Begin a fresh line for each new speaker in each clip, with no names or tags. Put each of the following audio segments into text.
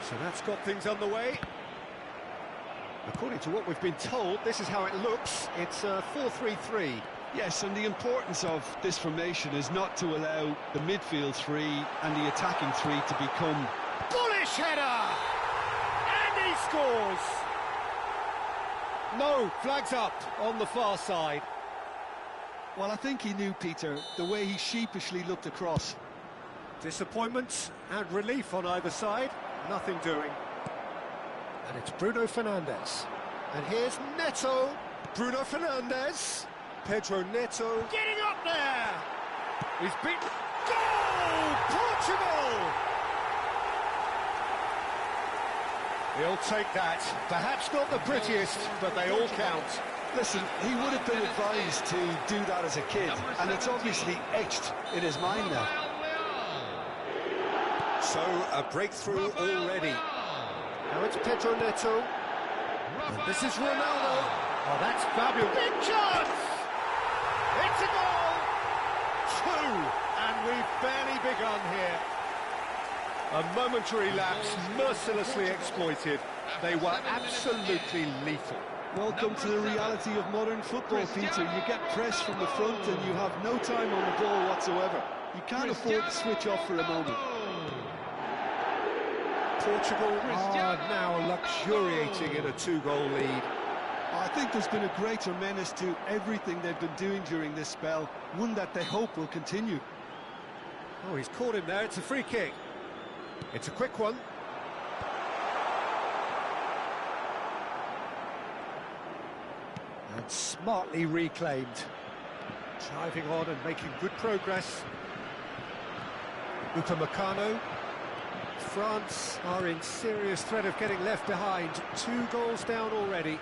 So that's got things underway. According to what we've been told, this is how it looks. It's 4-3-3.
Yes, and the importance of this formation is not to allow the midfield three and the attacking three to become...
Bullish header! And he scores! No, flags up on the far side.
Well, I think he knew, Peter, the way he sheepishly looked across.
Disappointment and relief on either side. Nothing doing. And it's Bruno Fernandes. And here's Neto. Bruno Fernandes. Pedro Neto. Getting up there! He's beaten. Goal! Portugal! He'll take that. Perhaps not the prettiest, but they all count.
Listen, he would have been advised to do that as a kid, and it's obviously etched in his mind now.
So, a breakthrough already. Now it's Pedro Neto. And this is Ronaldo. Oh, that's fabulous. Big chance! It's a goal! 2, and we've barely begun here. A momentary lapse, mercilessly exploited. They were absolutely lethal.
Welcome to the reality of modern football, Peter. You get pressed from the front and you have no time on the ball whatsoever. You can't afford to switch off for a moment.
Portugal are now luxuriating in a 2-goal lead.
I think there's been a greater menace to everything they've been doing during this spell, one that they hope will continue.
Oh, he's caught him there. It's a free kick. It's a quick one. And smartly reclaimed. Driving on and making good progress. Upamecano. France are in serious threat of getting left behind. 2 goals down already.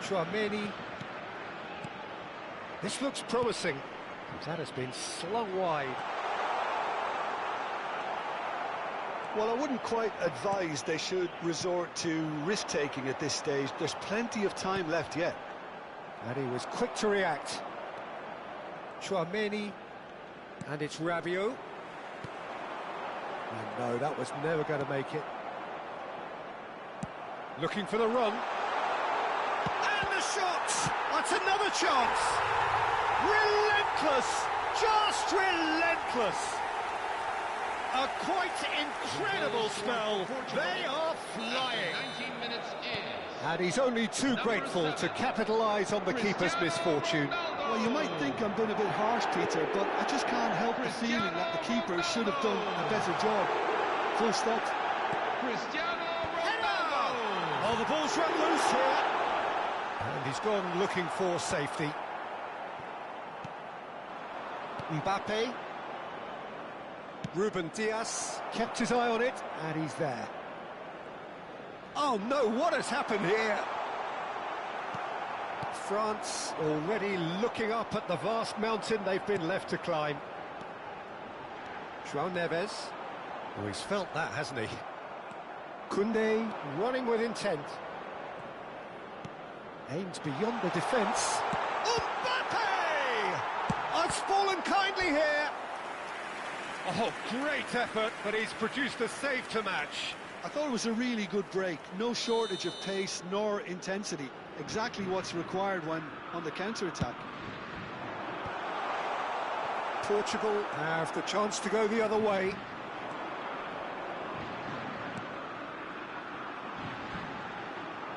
Chouameni. This looks promising. That has been slung wide.
Well, I wouldn't quite advise they should resort to risk-taking at this stage. There's plenty of time left yet.
And he was quick to react. Chouameni. And it's Rabiot. And no, that was never going to make it. Looking for the run. And the shot! That's another chance! Relentless! Just relentless! A quite incredible spell. They are flying. 19 minutes in. And he's only too grateful to capitalise on the keeper's misfortune.
Well, you might think I'm being a bit harsh, Peter, but I just can't help the feeling that the keeper should have done a better job. Full stop.
Oh, the ball's run loose here. And he's gone looking for safety. Mbappe. Ruben Dias kept his eye on it, and he's there. Oh no, what has happened here? France already looking up at the vast mountain they've been left to climb. João Neves. Oh, he's felt that, hasn't he? Koundé running with intent. Aims beyond the defence. Mbappe! I've fallen kindly here. Oh, great effort, but he's produced a save to match.
I thought it was a really good break. No shortage of pace nor intensity. Exactly what's required when on the counter-attack.
Portugal have the chance to go the other way.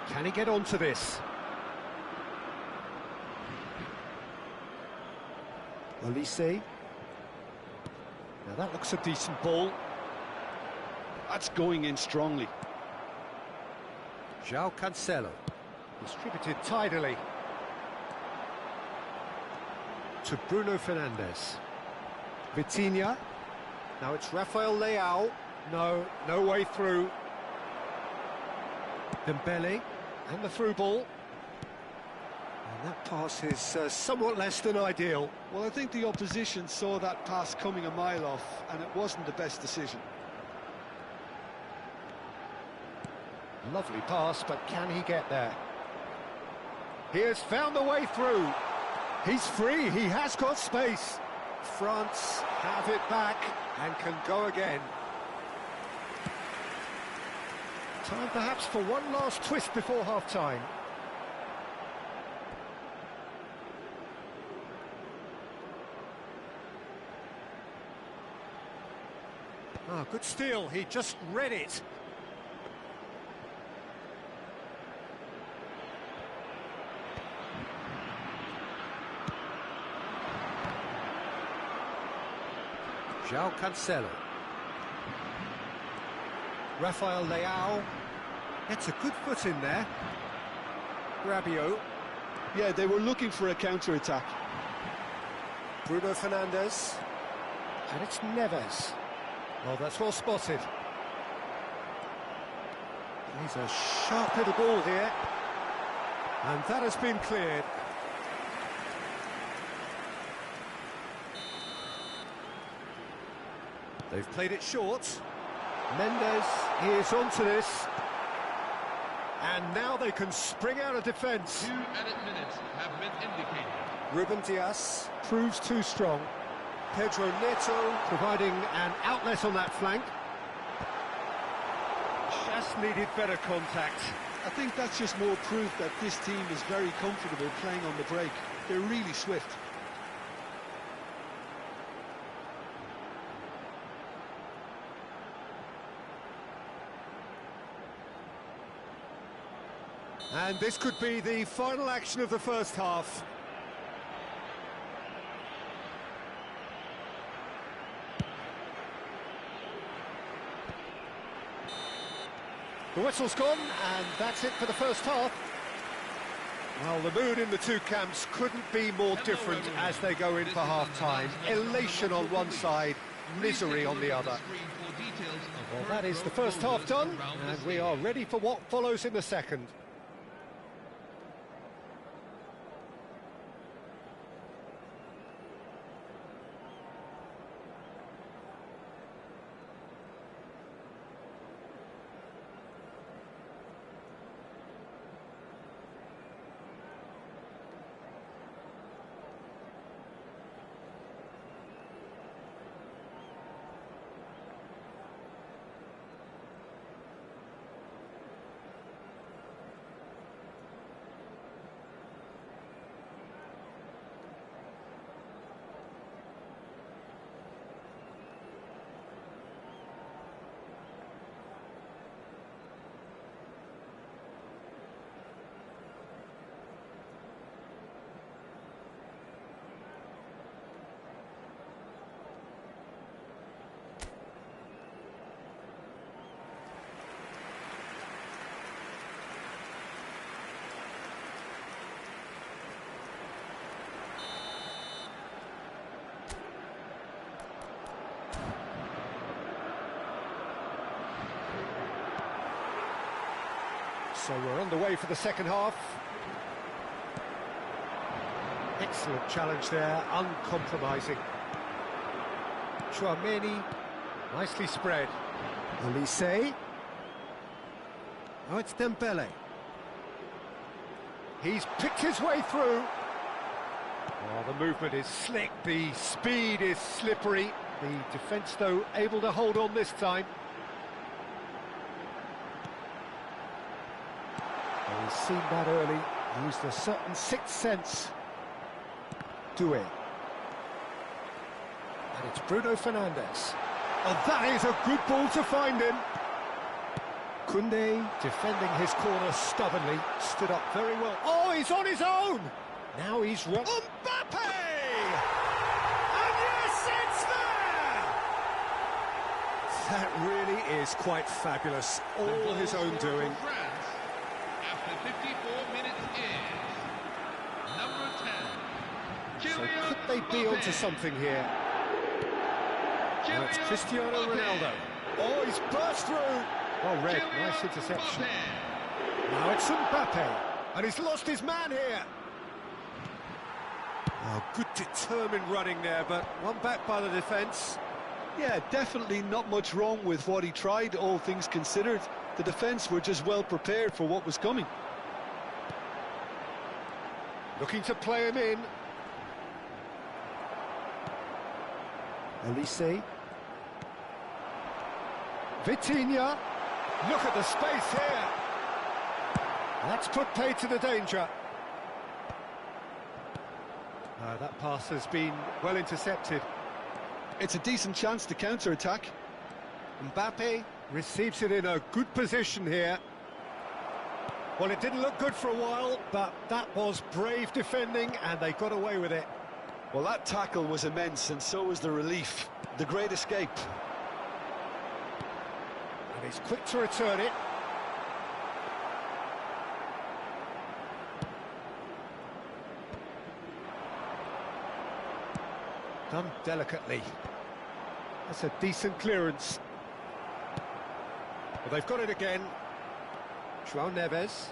Can he get onto this? Olise. Now that looks a decent ball.
That's going in strongly.
João Cancelo. Distributed tidily. To Bruno Fernandes. Vitinha. Now it's Rafael Leao. No way through. Dembele. And the through ball. And that pass is somewhat less than ideal.
Well, I think the opposition saw that pass coming a mile off, and it wasn't the best decision.
Lovely pass, but can he get there? He has found the way through. He's free, he has got space. France have it back and can go again. Time perhaps for one last twist before half-time. Ah, good steal, he just read it. João Cancelo. Rafael Leao gets a good foot in there. Rabiot.
Yeah, they were looking for a counter-attack.
Bruno Fernandes. And it's Neves. Oh, that's well spotted. He's a sharp little ball here. And that has been cleared. They've played it short. Mendes is onto this. And now they can spring out of defence.
2 added minutes have been indicated.
Ruben Dias proves too strong. Pedro Neto providing an outlet on that flank. Just needed better contact.
I think that's just more proof that this team is very comfortable playing on the break. They're really swift.
And this could be the final action of the first half. The whistle's gone, and that's it for the first half. Well, the mood in the two camps couldn't be more different as they go in for half-time. Elation on one side, misery on the other. Well, that is the first half done, and we are ready for what follows in the second. So we're on the way for the second half. Excellent challenge there, uncompromising. Chouameni, nicely spread. Olise. Oh, it's Dembele. He's picked his way through. Oh, the movement is slick, the speed is slippery. The defence, though, able to hold on this time. He's seen that early, used a certain sixth sense. Doué. And it's Bruno Fernandes. Oh, that is a good ball to find him. Koundé defending his corner stubbornly, stood up very well. Oh, he's on his own! Now he's run. Mbappe! And yes, it's there! That really is quite fabulous. All his own doing.
After 54 minutes is number 10.
So could they be onto something here? Now it's Cristiano Ronaldo. Oh, he's burst through. Well read, nice interception. Now it's Mbappe, and he's lost his man here. Oh, good determined running there, but one back by the defence.
Yeah, definitely not much wrong with what he tried, all things considered. The defence were just well prepared for what was coming.
Looking to play him in. Olise. Vitinha. Look at the space here. That's put paid to the danger. That pass has been well intercepted.
It's a decent chance to counter-attack.
Mbappe receives it in a good position here. Well, it didn't look good for a while, but that was brave defending, and they got away with it.
Well, that tackle was immense, and so was the relief. The great escape.
And he's quick to return it. Done delicately. That's a decent clearance. Well, they've got it again. João Neves.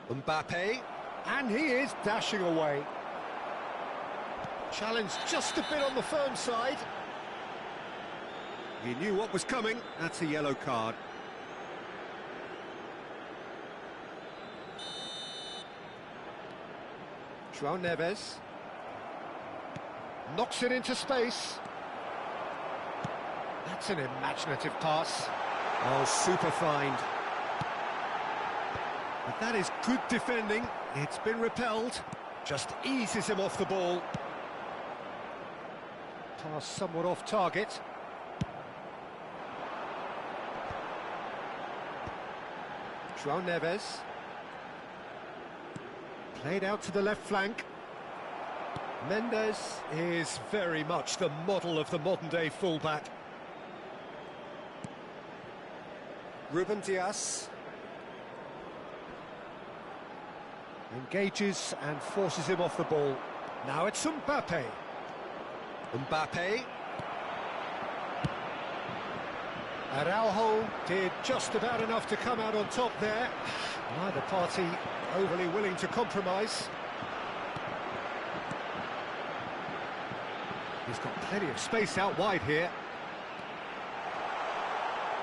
Mbappe. And he is dashing away. Challenge just a bit on the firm side. He knew what was coming. That's a yellow card. João Neves knocks it into space. That's an imaginative pass. Oh, super find. But that is good defending. It's been repelled. Just eases him off the ball. Pass somewhat off target. João Neves. Played out to the left flank. Mendes is very much the model of the modern-day fullback. Ruben Dias engages and forces him off the ball. Now it's Mbappe. Mbappe. Araujo did just about enough to come out on top there. Neither party overly willing to compromise. He's got plenty of space out wide here.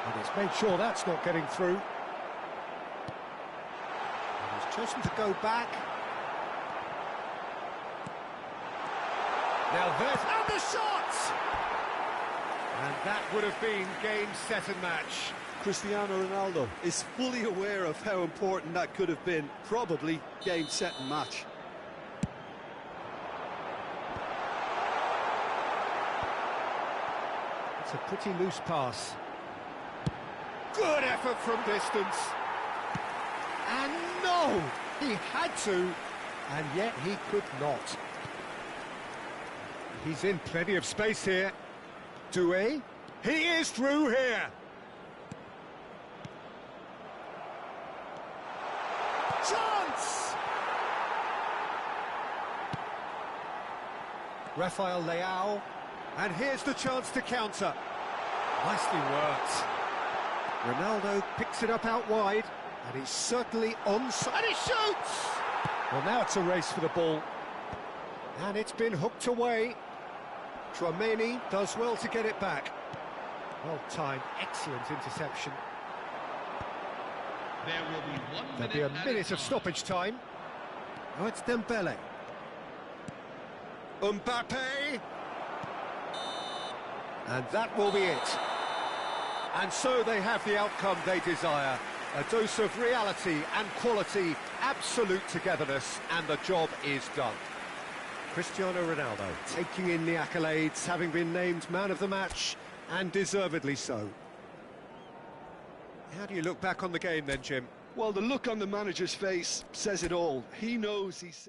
And he's made sure that's not getting through. And he's chosen to go back. Now there's... and the shot! And that would have been game, set and match.
Cristiano Ronaldo is fully aware of how important that could have been. Probably game, set and match.
It's a pretty loose pass. Good effort from distance. And no! He had to, and yet he could not. He's in plenty of space here. Doué. He is through here. Chance! Rafael Leao. And here's the chance to counter. Nicely worked. Ronaldo picks it up out wide, and he's certainly onside. And he shoots! Well, now it's a race for the ball. And it's been hooked away. Tchouaméni does well to get it back. Well timed, excellent interception.
There will be 1 minute.
There'll be a minute of stoppage time. Oh, it's Dembele. Mbappe! And that will be it. And so they have the outcome they desire. A dose of reality and quality, absolute togetherness, and the job is done. Cristiano Ronaldo taking in the accolades, having been named man of the match, and deservedly so. How do you look back on the game then, Jim?
Well, the look on the manager's face says it all. He knows he's...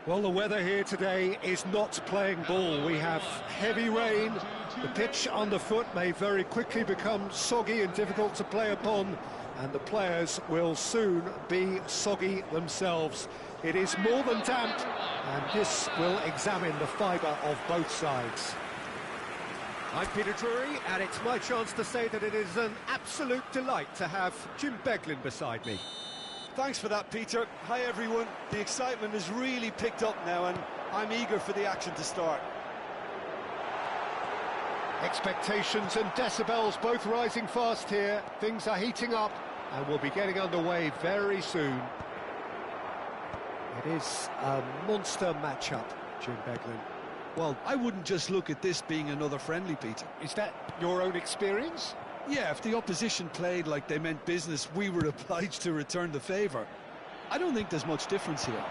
Well, the weather here today is not playing ball. We have heavy rain. The pitch underfoot may very quickly become soggy and difficult to play upon, and the players will soon be soggy themselves. It is more than damp, and this will examine the fibre of both sides. I'm Peter Drury, and it's my chance to say that it is an absolute delight to have Jim Beglin beside me.
Thanks for that, Peter. Hi, everyone. The excitement has really picked up now, and I'm eager for the action to start.
Expectations and decibels both rising fast here. Things are heating up, and we'll be getting underway very soon. It is a monster matchup, Jim Beglin.
Well, I wouldn't just look at this being another friendly, Peter.
Is that your own experience?
Yeah, if the opposition played like they meant business, we were obliged to return the favour. I don't think there's much difference here.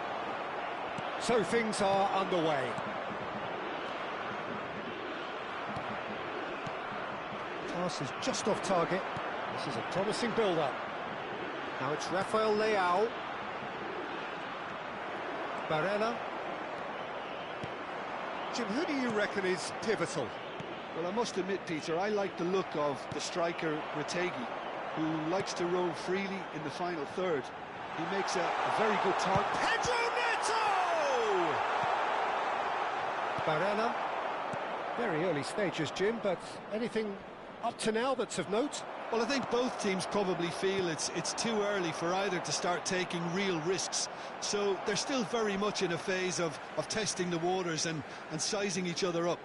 So things are underway. Pass is just off target. This is a promising build-up. Now it's Rafael Leao. Barella. Jim, who do you reckon is pivotal?
Well, I must admit, Peter, I like the look of the striker Retegi, who likes to roam freely in the final third. He makes a very good target.
Pedro Neto! Barella. Very early stages, Jim, but anything up to now that's of note?
Well, I think both teams probably feel it's too early for either to start taking real risks. So they're still very much in a phase of testing the waters and sizing each other up.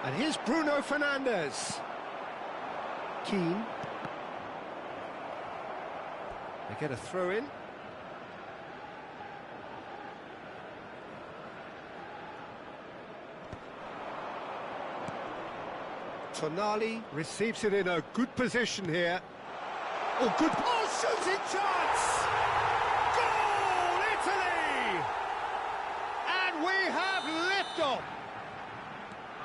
And here's Bruno Fernandes. Keane. They get a throw in. Tonali receives it in a good position here. Oh, good. Oh, shooting chance! Goal, Italy! And we have liftoff.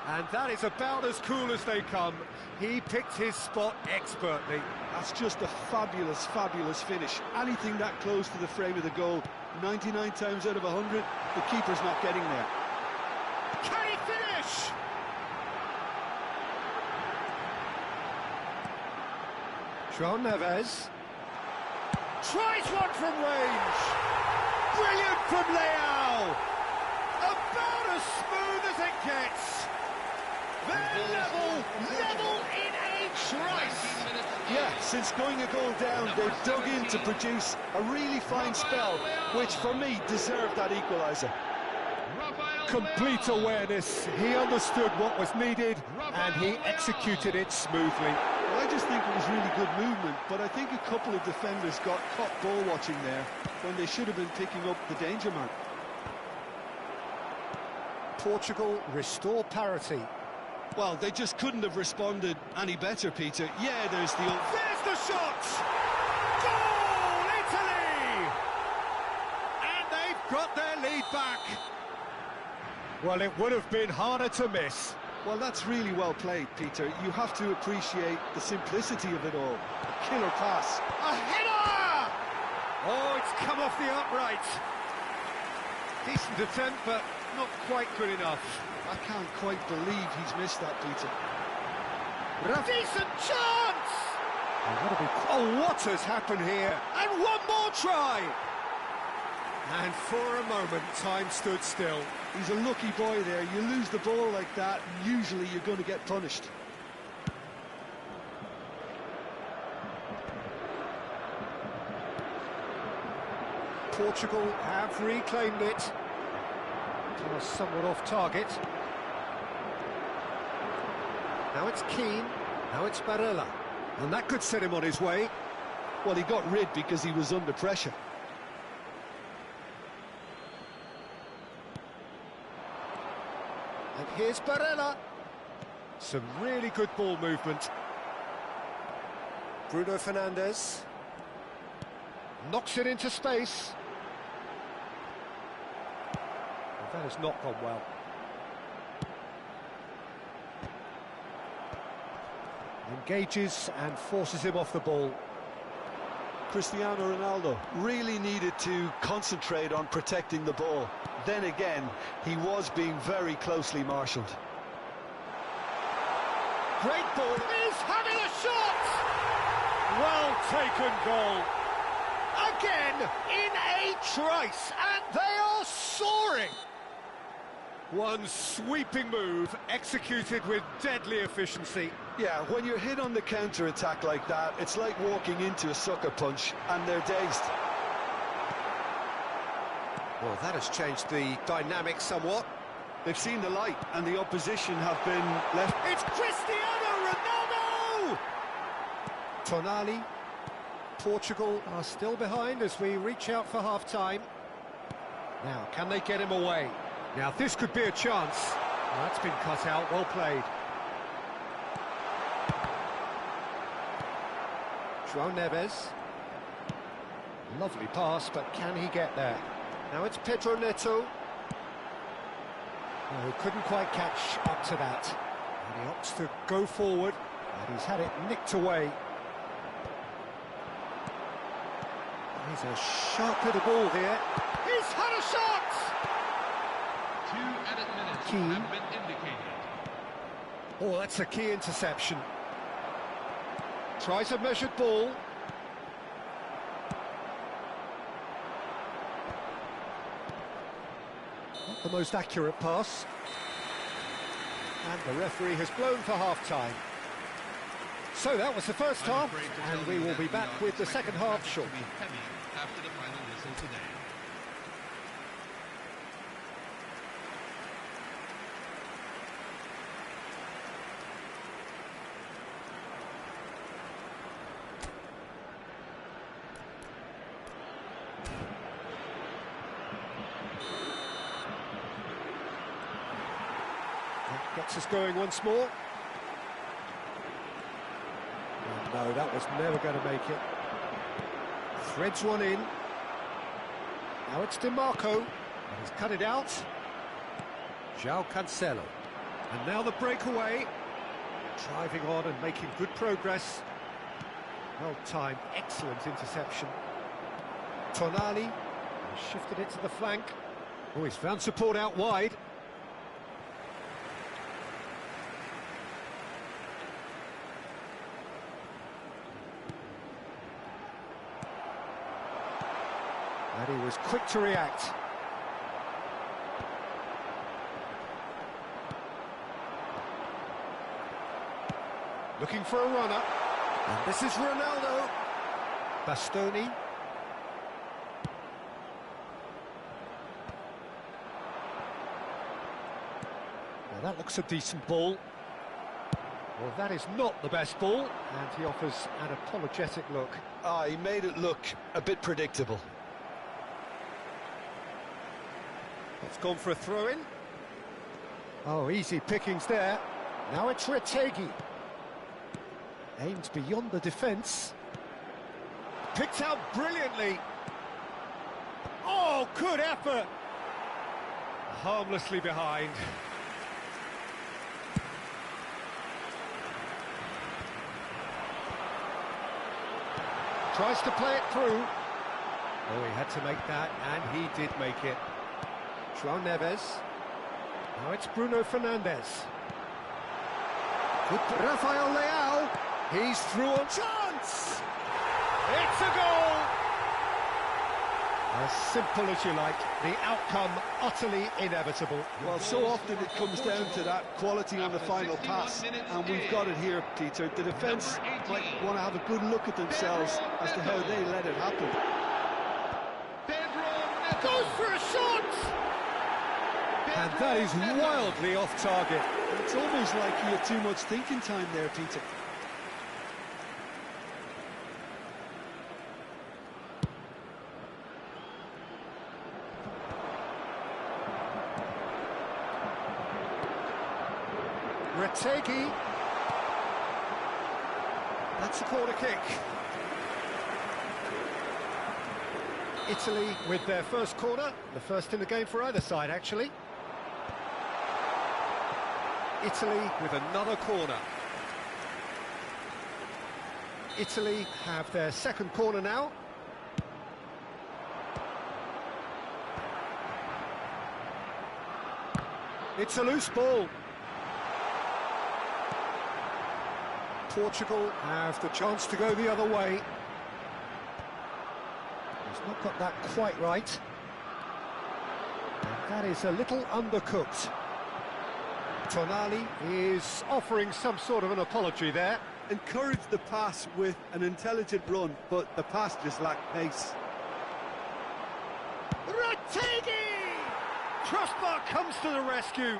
And that is about as cool as they come. He picked his spot expertly.
That's just a fabulous, fabulous finish. Anything that close to the frame of the goal, 99 times out of 100, the keeper's not getting there.
Can he finish? João Neves tries one from range. Brilliant from Leao. About as smooth as it gets. They're level in a trice.
Yeah, since going a goal down, they've dug in to produce a really fine spell, which for me deserved that equaliser.
Complete awareness. He understood what was needed and he executed it smoothly.
Well, I just think it was really good movement, but I think a couple of defenders got caught ball watching there when they should have been picking up the danger man.
Portugal restore parity.
Well, they just couldn't have responded any better, Peter. Yeah, there's the
shot! Goal, Italy! And they've got their lead back. Well, it would have been harder to miss.
Well, that's really well played, Peter. You have to appreciate the simplicity of it all. A killer pass.
A header! Oh, it's come off the upright. Decent attempt, but not quite good enough.
I can't quite believe he's missed that, Peter.
Decent chance! Oh, what has happened here? And one more try! And for a moment, time stood still.
He's a lucky boy there. You lose the ball like that, and usually you're going to get punished.
Portugal have reclaimed it. Somewhat off target. Now it's Keane, now it's Barella. And that could set him on his way.
Well, he got rid because he was under pressure.
And here's Barella. Some really good ball movement. Bruno Fernandes. Knocks it into space. That has not gone well. Engages and forces him off the ball.
Cristiano Ronaldo. Really needed to concentrate on protecting the ball. Then again, he was being very closely marshalled.
Great ball. He's having a shot! Well taken goal. Again, in a trice, and they are soaring. One sweeping move, executed with deadly efficiency.
Yeah, when you're hit on the counter-attack like that, it's like walking into a sucker punch, and they're dazed.
Well, that has changed the dynamic somewhat.
They've seen the light, and the opposition have been left...
It's Cristiano Ronaldo! Tonali. Portugal are still behind as we reach out for half-time. Now, can they get him away? Now, this could be a chance. Well, that's been cut out, well played. João Neves. Lovely pass, but can he get there? Now it's Pedro Neto. Oh, he couldn't quite catch up to that. And he opts to go forward, and he's had it nicked away. He's a sharp bit of ball here. He's had a shot!
2 added minutes
Keane.
have been indicated.
Oh, that's a key interception. Tries a measured ball. Not the most accurate pass. And the referee has blown for half-time. So that was the first half, and we will be back with the second half shortly.
Heavy after the final whistle today.
That gets us going once more. Oh, no, that was never going to make it. Threads one in. Now it's DiMarco. And he's cut it out. João Cancelo. And now the breakaway. Driving on and making good progress. Well timed, excellent interception. Tonali. He shifted it to the flank. Oh, he's found support out wide. And he was quick to react. Looking for a runner. And this is Ronaldo. Bastoni. Well, that looks a decent ball. Well, that is not the best ball. And he offers an apologetic look.
He made it look a bit predictable.
It's gone for a throw-in. Oh, easy pickings there. Now it's Retegi. Aimed beyond the defence. Picked out brilliantly. Oh, good effort. Harmlessly behind. Tries to play it through. Oh, he had to make that, and he did make it. João Neves. Now it's Bruno Fernandes. Good. Rafael Leao. He's through on chance. It's a goal. As simple as you like. The outcome utterly inevitable.
Well, so often it comes down to that quality on the final pass, and we've got it here, Peter. The defence might want to have a good look at themselves as to how they let it happen.
Goes for a shot. And that is wildly off target.
It's almost like he had too much thinking time there, Peter.
Retegi. That's a corner kick. Italy with their first corner, the first in the game for either side, actually. Italy with another corner. Italy have their second corner now. It's a loose ball. Portugal have the chance to go the other way. He's not got that quite right. And that is a little undercooked. Tonali is offering some sort of an apology there.
Encouraged the pass with an intelligent run, but the pass just lacked pace.
Rategi! Crossbar comes to the rescue.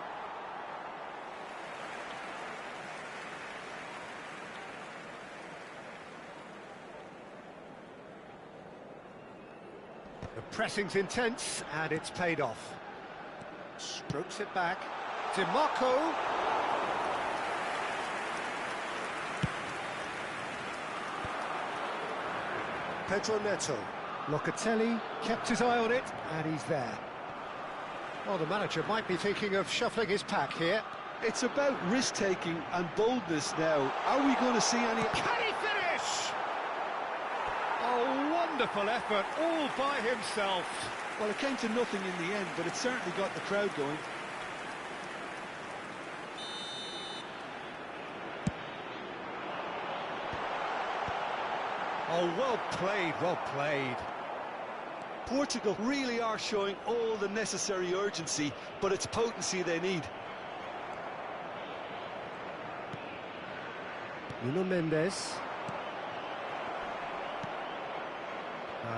The pressing's intense, and it's paid off. Strokes it back. DiMarco. Pedro Neto. Locatelli kept his eye on it, and he's there. Well, the manager might be thinking of shuffling his pack here.
It's about risk-taking and boldness now. Are we going to see any...
Can he finish? A wonderful effort, all by himself.
Well, it came to nothing in the end, but it certainly got the crowd going.
Oh, well played, well played.
Portugal really are showing all the necessary urgency, but it's potency they need.
Nuno Mendes.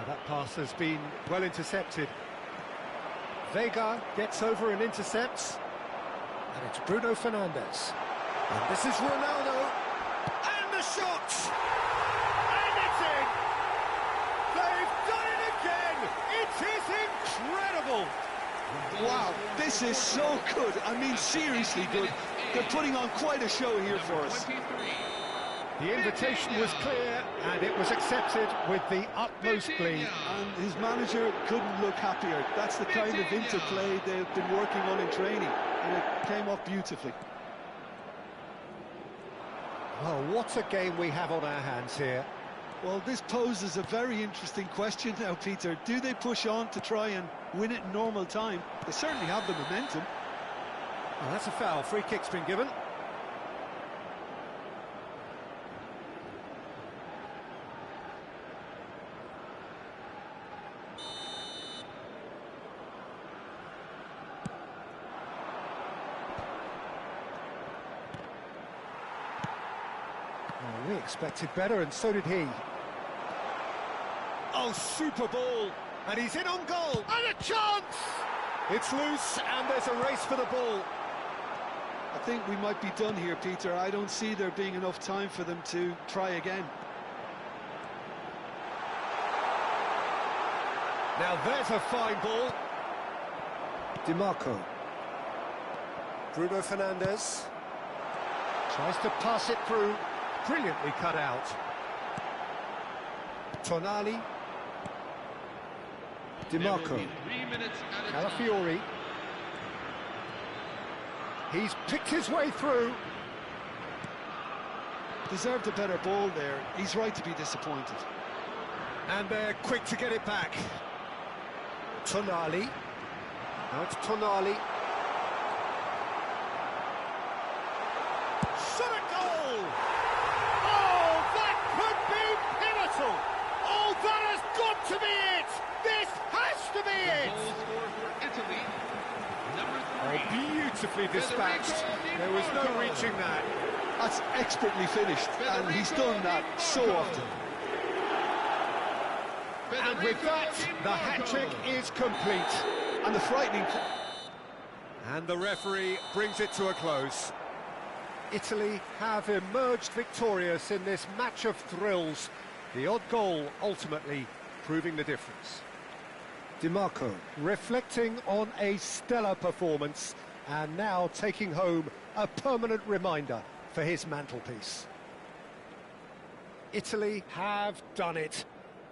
That pass has been well intercepted. Vega gets over and intercepts. And it's Bruno Fernandes. And this is Ronaldo. And the shot! And it's in! They've done it again! It is incredible!
Wow, this is so good. I mean, seriously good. They're putting on quite a show here for us.
The invitation was clear, and it was accepted with the utmost glee.
And his manager couldn't look happier. That's the kind of interplay they've been working on in training, and it came off beautifully.
Well, what a game we have on our hands here.
Well, this poses a very interesting question now, Peter. Do they push on to try and win it in normal time? They certainly have the momentum.
Well, that's a foul. Free kick's been given. We expected better, and so did he. Oh, super ball! And he's in on goal! And a chance! It's loose, and there's a race for the ball.
I think we might be done here, Peter. I don't see there being enough time for them to try again.
Now there's a fine ball. DiMarco. Bruno Fernandes. Tries to pass it through. Brilliantly cut out. Tonali. DiMarco. Calafiori. He's picked his way through.
Deserved a better ball there. He's right to be disappointed.
And they're quick to get it back. Tonali. Now it's Tonali. Shot a goal! Oh, that could be pivotal! Oh, that has got to be it! This has to be it! Oh, beautifully dispatched. There was no reaching that.
That's expertly finished, and he's done that so often.
And with that, the hat-trick is complete.
And the frightening...
And the referee brings it to a close. Italy have emerged victorious in this match of thrills. The odd goal ultimately proving the difference. DiMarco reflecting on a stellar performance and now taking home a permanent reminder for his mantelpiece. Italy have done it.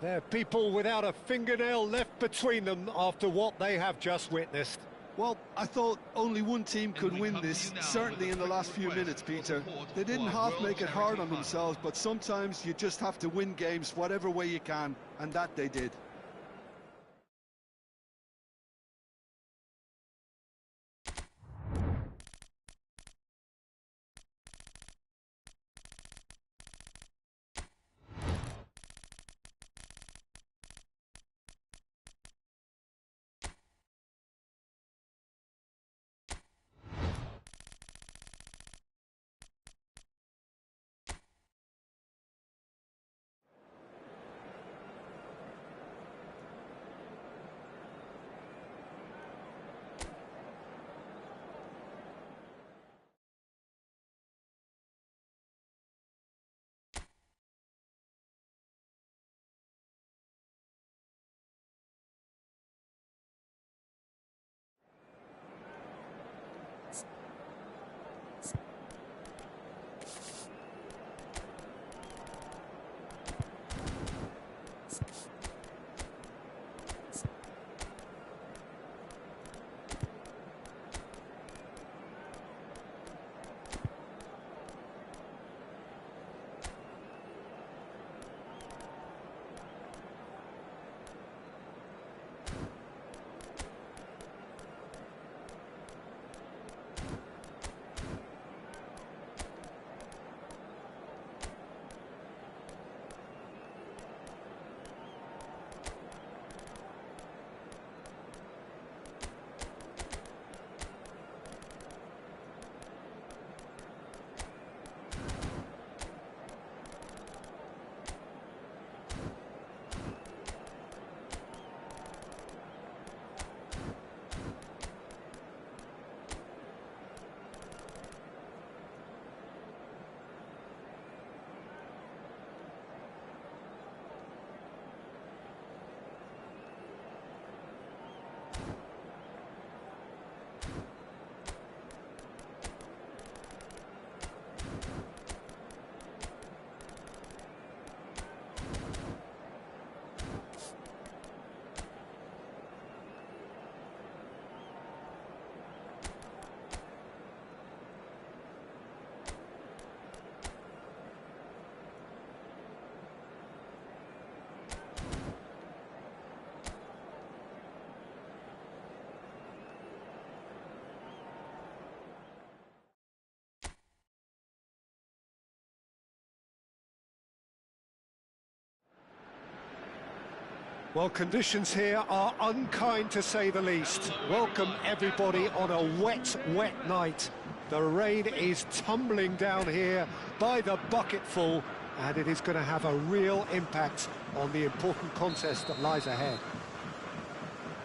They're people without a fingernail left between them after what they have just witnessed.
Well, I thought only one team could win this, certainly in the last few minutes, Peter. They didn't half make it hard on themselves, but sometimes you just have to win games whatever way you can, and that they did.
Well, conditions here are unkind to say the least. Welcome everybody on a wet, wet night. The rain is tumbling down here by the bucketful, and it is going to have a real impact on the important contest that lies ahead.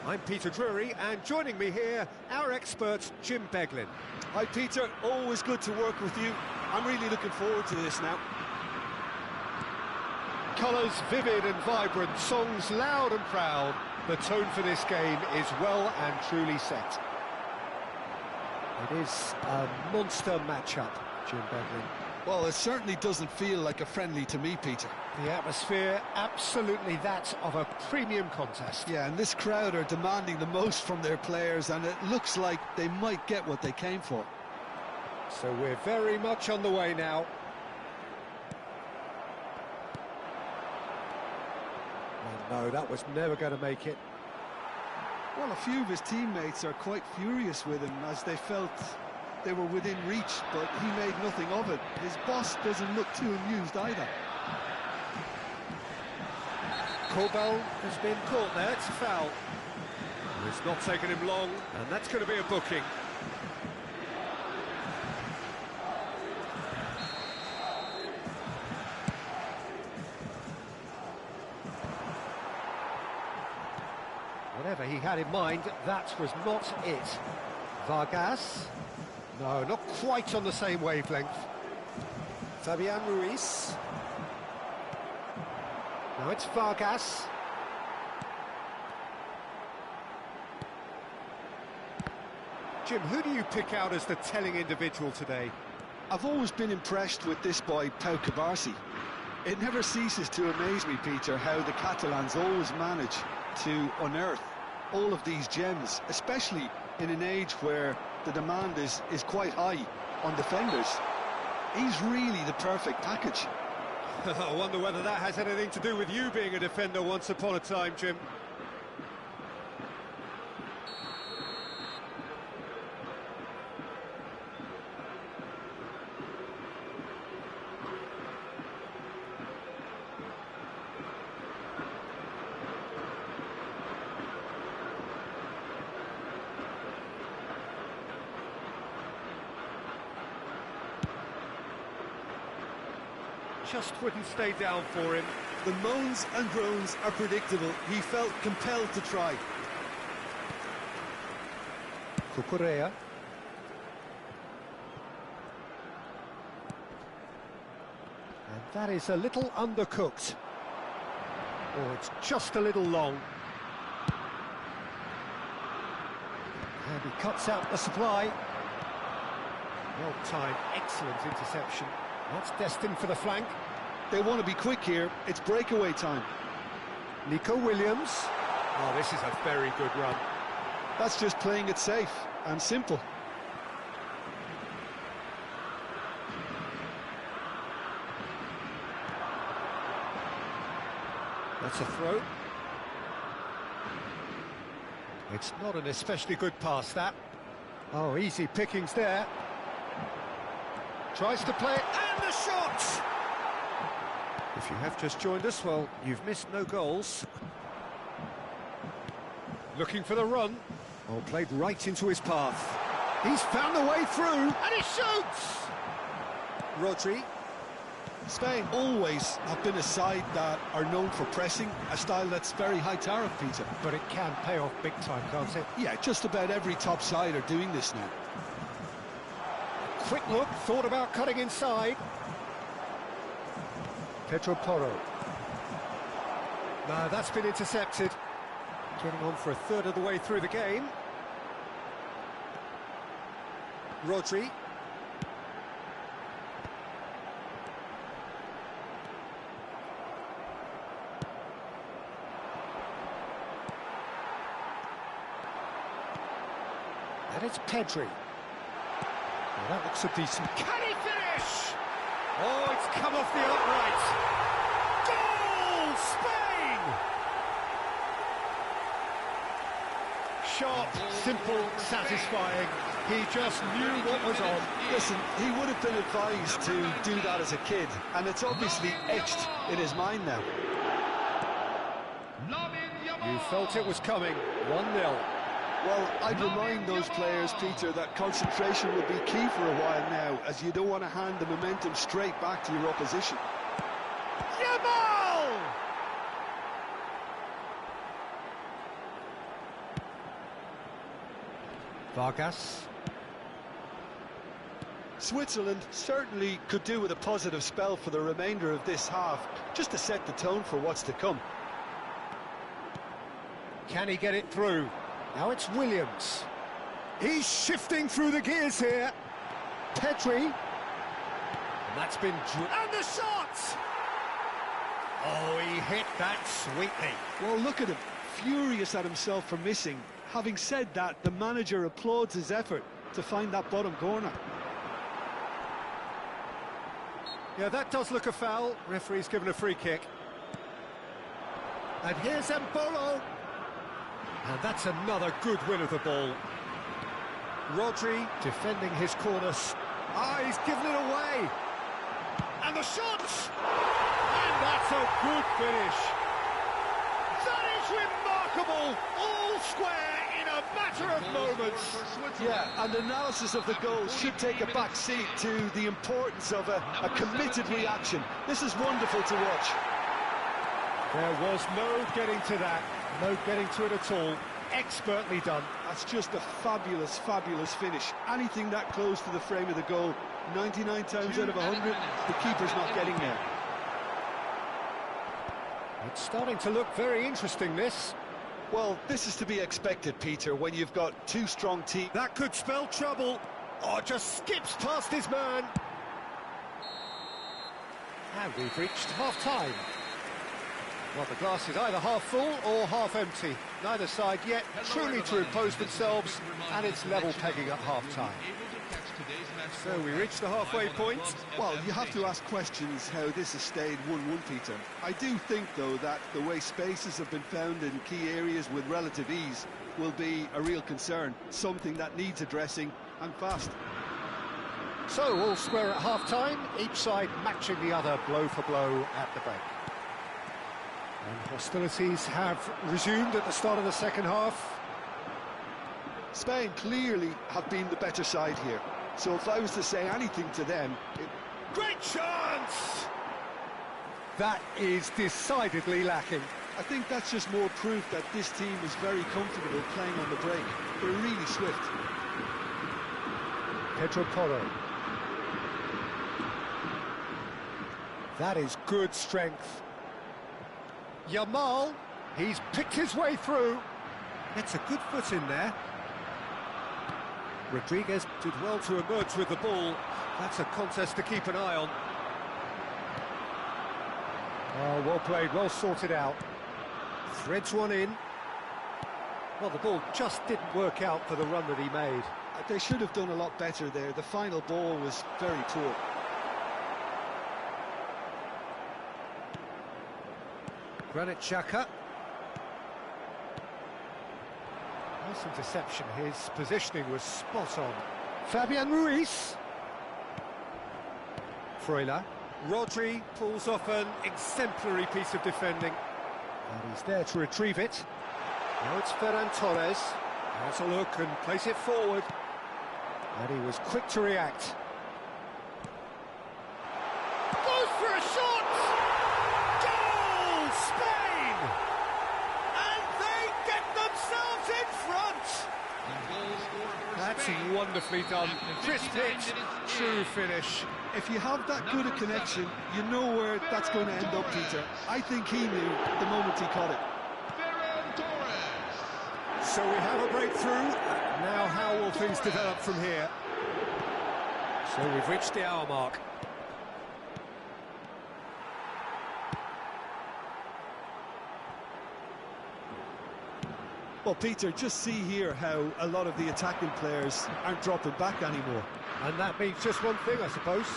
I'm Peter Drury, and joining me here, our expert, Jim Beglin.
Hi, Peter. Always good to work with you. I'm really looking forward to this now.
Colours vivid and vibrant, songs loud and proud. The tone for this game is well and truly set. It is a monster matchup, Jim Beglin.
Well, it certainly doesn't feel like a friendly to me, Peter.
The atmosphere, absolutely that of a premium contest.
Yeah, and this crowd are demanding the most from their players, and it looks like they might get what they came for.
So we're very much on the way now. Oh, no, that was never going to make it.
Well, a few of his teammates are quite furious with him as they felt they were within reach, but he made nothing of it. His boss doesn't look too amused either.
Korbel has been caught there, it's a foul. It's not taken him long, and that's going to be a booking. Whatever he had in mind, that was not it. Vargas? No, not quite on the same wavelength. Fabian Ruiz. Now it's Vargas. Jim, who do you pick out as the telling individual today?
I've always been impressed with this boy, Pau Cubarsí. It never ceases to amaze me, Peter, how the Catalans always manage to unearth all of these gems, especially in an age where the demand is quite high on defenders. He's really the perfect package.
I wonder whether that has anything to do with you being a defender once upon a time, Jim. Just wouldn't stay down for him.
The moans and groans are predictable. He felt compelled to try.
Cucurella. And that is a little undercooked. Oh, it's just a little long. And he cuts out the supply. Well timed, excellent interception. That's destined for the flank.
They want to be quick here. It's breakaway time.
Nico Williams. Oh, this is a very good run.
That's just playing it safe and simple.
That's a throw. It's not an especially good pass, that. Oh, easy pickings there. Tries to play it, and the shot! If you have just joined us, well, you've missed no goals. Looking for the run. Oh, played right into his path. He's found a way through, and he shoots! Rodri.
Spain always have been a side that are known for pressing, a style that's very high tariff, Peter.
But it can pay off big time, can't it?
Yeah, just about every top side are doing this now.
Quick look, thought about cutting inside. Pedro Porro. No, that's been intercepted. Getting on for a third of the way through the game. Rodri. And it's Pedri. Well, that looks a decent... Can he finish? Oh, it's come off the upright. Goal! Spain! Sharp, simple, satisfying. He just knew what was on.
Listen, he would have been advised to do that as a kid, and it's obviously etched in his mind now.
You felt it was coming. 1-0.
Well, I'd remind those players, Peter, that concentration will be key for a while now, as you don't want to hand the momentum straight back to your opposition.
Yamal! Vargas.
Switzerland certainly could do with a positive spell for the remainder of this half, just to set the tone for what's to come.
Can he get it through? Now it's Williams. He's shifting through the gears here. Pedri. And that's been... And the shot! Oh, he hit that sweetly.
Well, look at him, furious at himself for missing. Having said that, the manager applauds his effort to find that bottom corner.
Yeah, that does look a foul. Referee's given a free kick. And here's Mbolo. And that's another good win of the ball. Rodri defending his corners. Ah, he's given it away. And the shot! And that's a good finish. That is remarkable. All square in a matter of moments.
Yeah, and analysis of the goal should take a back seat to the importance of a committed reaction. This is wonderful to watch.
There was no getting to that. No getting to it at all. Expertly done.
That's just a fabulous, fabulous finish. Anything that close to the frame of the goal, 99 times out of 100, the keeper's not getting there.
It's starting to look very interesting, this.
Well, this is to be expected, Peter, when you've got two strong teams.
That could spell trouble. Oh, just skips past his man. And we've reached half-time. Well, the glass is either half full or half empty. Neither side yet truly to impose themselves, and it's level pegging at half-time. So we reach the halfway point.
Well, you have to ask questions how this has stayed 1-1, Peter. I do think, though, that the way spaces have been found in key areas with relative ease will be a real concern, something that needs addressing, and fast.
So, all square at half-time, each side matching the other blow for blow at the break. And hostilities have resumed at the start of the second half.
Spain clearly have been the better side here. So if I was to say anything to them...
Great chance! That is decidedly lacking.
I think that's just more proof that this team is very comfortable playing on the break. They're really swift.
Pedro Porro. That is good strength. Yamal, he's picked his way through. Gets a good foot in there. Rodriguez did well to emerge with the ball. That's a contest to keep an eye on. Oh, well played, well sorted out. Threads one in. Well, the ball just didn't work out for the run that he made.
They should have done a lot better there. The final ball was very poor.
Granit Xhaka. Nice interception. His positioning was spot on. Fabian Ruiz. Freuler. Rodri pulls off an exemplary piece of defending. And he's there to retrieve it. Now it's Ferran Torres. Has a look and plays it forward. And he was quick to react. Goes for a shot! Goal! Spain! And they get themselves in front! That's wonderfully done. Crisp hit, true finish.
If you have that good a connection, you know where that's going to end up, Peter. I think he knew the moment he caught it.
So we have a breakthrough. Now how will things develop from here? So we've reached the hour mark.
Well, Peter, just see here how a lot of the attacking players aren't dropping back anymore.
And that means just one thing, I suppose.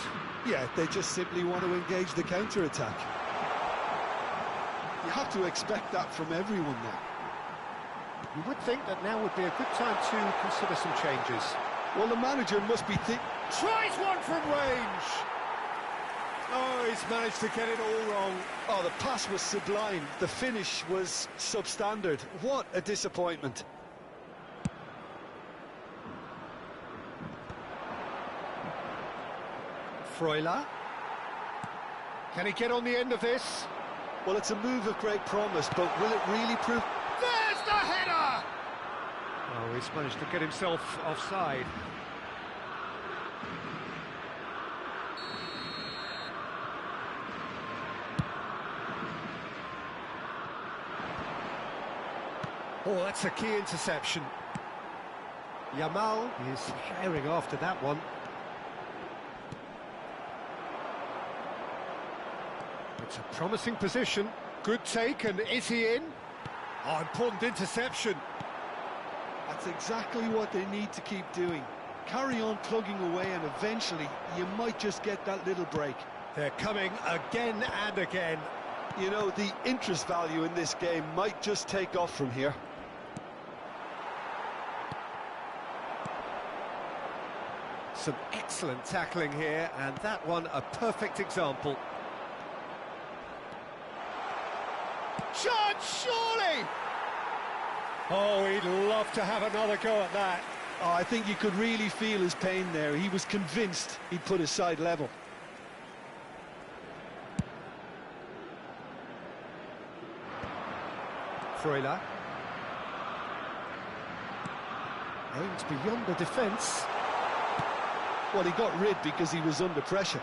Yeah, they just simply want to engage the counter-attack. You have to expect that from everyone now.
You would think that now would be a good time to consider some changes.
Well, the manager must be
Tries one from range! Oh, he's managed to get it all wrong.
Oh, the pass was sublime. The finish was substandard. What a disappointment.
Freuler. Can he get on the end of this?
Well, it's a move of great promise, but will it really prove...
There's the header! Oh, he's managed to get himself offside. Oh, that's a key interception. Yamal is herring after that one. It's a promising position. Good take, and is he in? Oh, important interception.
That's exactly what they need to keep doing. Carry on plugging away, and eventually you might just get that little break.
They're coming again and again.
You know, the interest value in this game might just take off from here.
Some excellent tackling here, and that one a perfect example. Chance, surely! Oh, he'd love to have another go at that.
Oh, I think you could really feel his pain there. He was convinced he'd put his side level.
Freuler. Aims beyond the defence.
Well, he got rid because he was under pressure.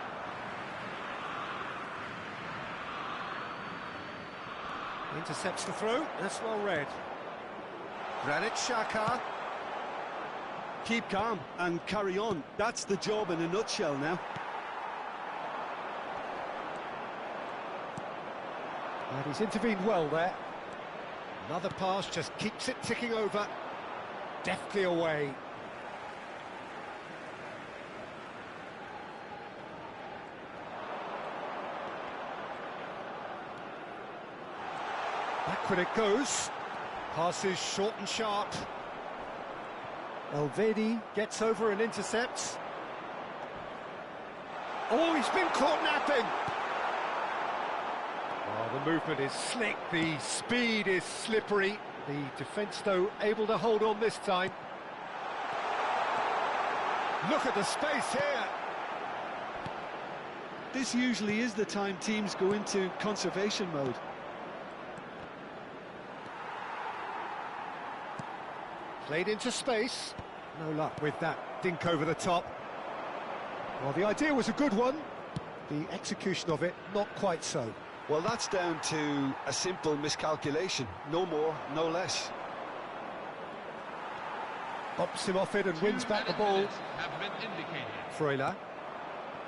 Intercepts the throw. That's well read. Granit Xhaka.
Keep calm and carry on. That's the job in a nutshell now.
And he's intervened well there. Another pass just keeps it ticking over. Deftly away. Backward it goes. Passes short and sharp. Elvedi gets over and intercepts. Oh, he's been caught napping. Oh, the movement is slick, the speed is slippery. The defence, though, able to hold on this time. Look at the space here.
This usually is the time teams go into conservation mode.
Played into space. No luck with that dink over the top. Well, the idea was a good one. The execution of it, not quite so.
Well, that's down to a simple miscalculation. No more, no less.
Bumps him off it and wins back the ball.
Have been indicated.
Freuler.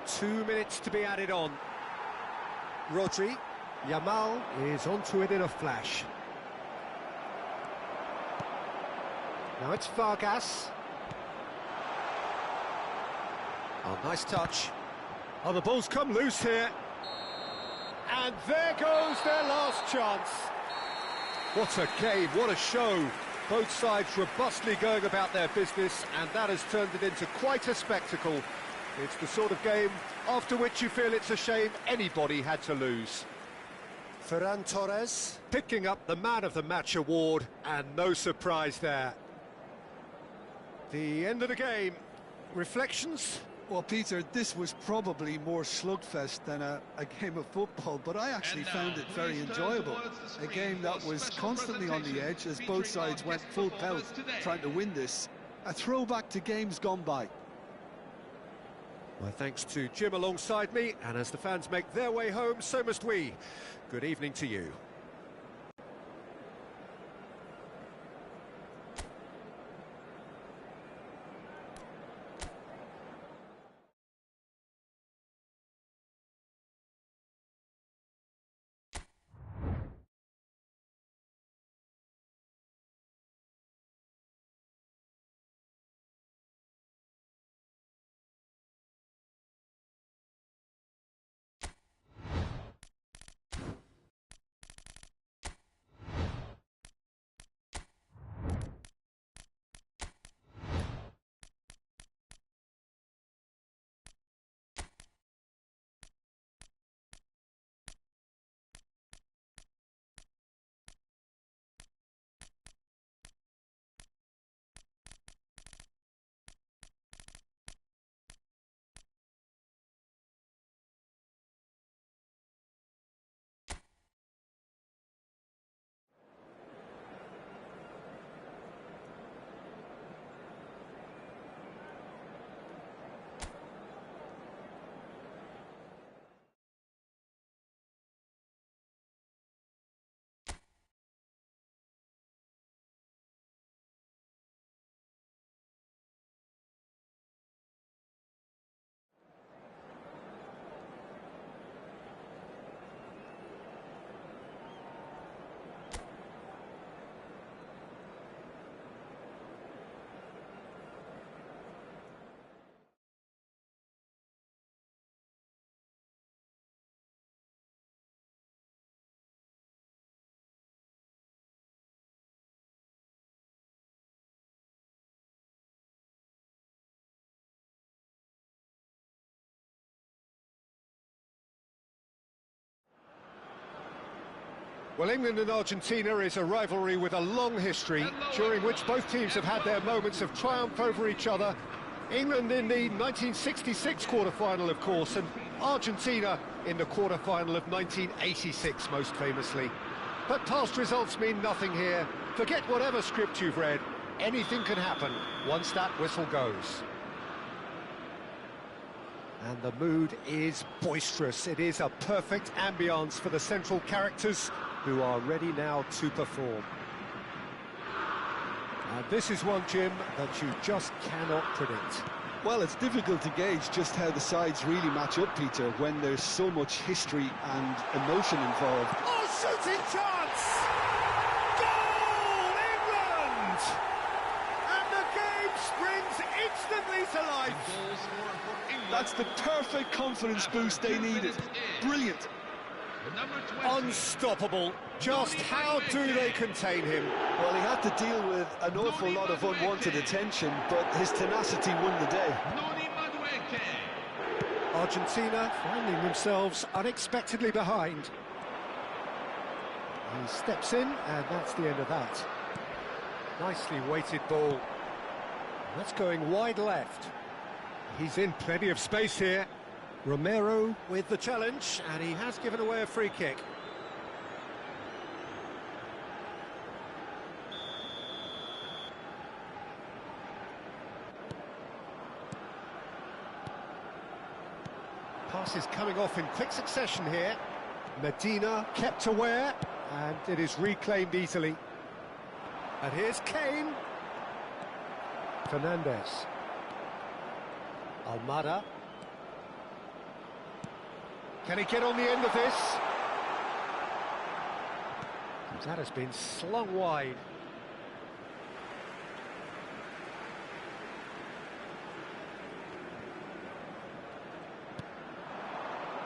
2 minutes to be added on. Rodri. Yamal is onto it in a flash. Now it's Vargas. Oh, nice touch. Oh, the ball's come loose here. And there goes their last chance. What a game, what a show. Both sides robustly going about their business, and that has turned it into quite a spectacle. It's the sort of game after which you feel it's a shame anybody had to lose. Ferran Torres picking up the Man of the Match award, and no surprise there. The end of the game. Reflections?
Well, Peter, this was probably more slugfest than a game of football, but I actually found it very enjoyable. A game that was constantly on the edge as both sides went full pelt trying to win this. A throwback to games gone by.
My thanks to Jim alongside me, and as the fans make their way home, so must we. Good evening to you. Well, England and Argentina is a rivalry with a long history, during which both teams have had their moments of triumph over each other. England in the 1966 quarter-final, of course, and Argentina in the quarter-final of 1986, most famously. But past results mean nothing here. Forget whatever script you've read. Anything can happen once that whistle goes. And the mood is boisterous. It is a perfect ambience for the central characters who are ready now to perform. And this is one, Jim, that you just cannot predict.
Well, it's difficult to gauge just how the sides really match up, Peter, when there's so much history and emotion involved.
Oh, shooting chance! Goal, England! And the game springs instantly to life.
That's the perfect confidence boost they needed. Brilliant.
Unstoppable. Just how do they contain him?
Well, he had to deal with an awful lot of unwanted attention, but his tenacity won the day.
Argentina finding themselves unexpectedly behind. He steps in, and that's the end of that. Nicely weighted ball. That's going wide left. He's in plenty of space here. Romero with the challenge, and he has given away a free kick. Passes coming off in quick succession here. Medina kept aware, and it is reclaimed easily. And here's Kane. Fernandez. Almada. Can he get on the end of this? That has been slung wide.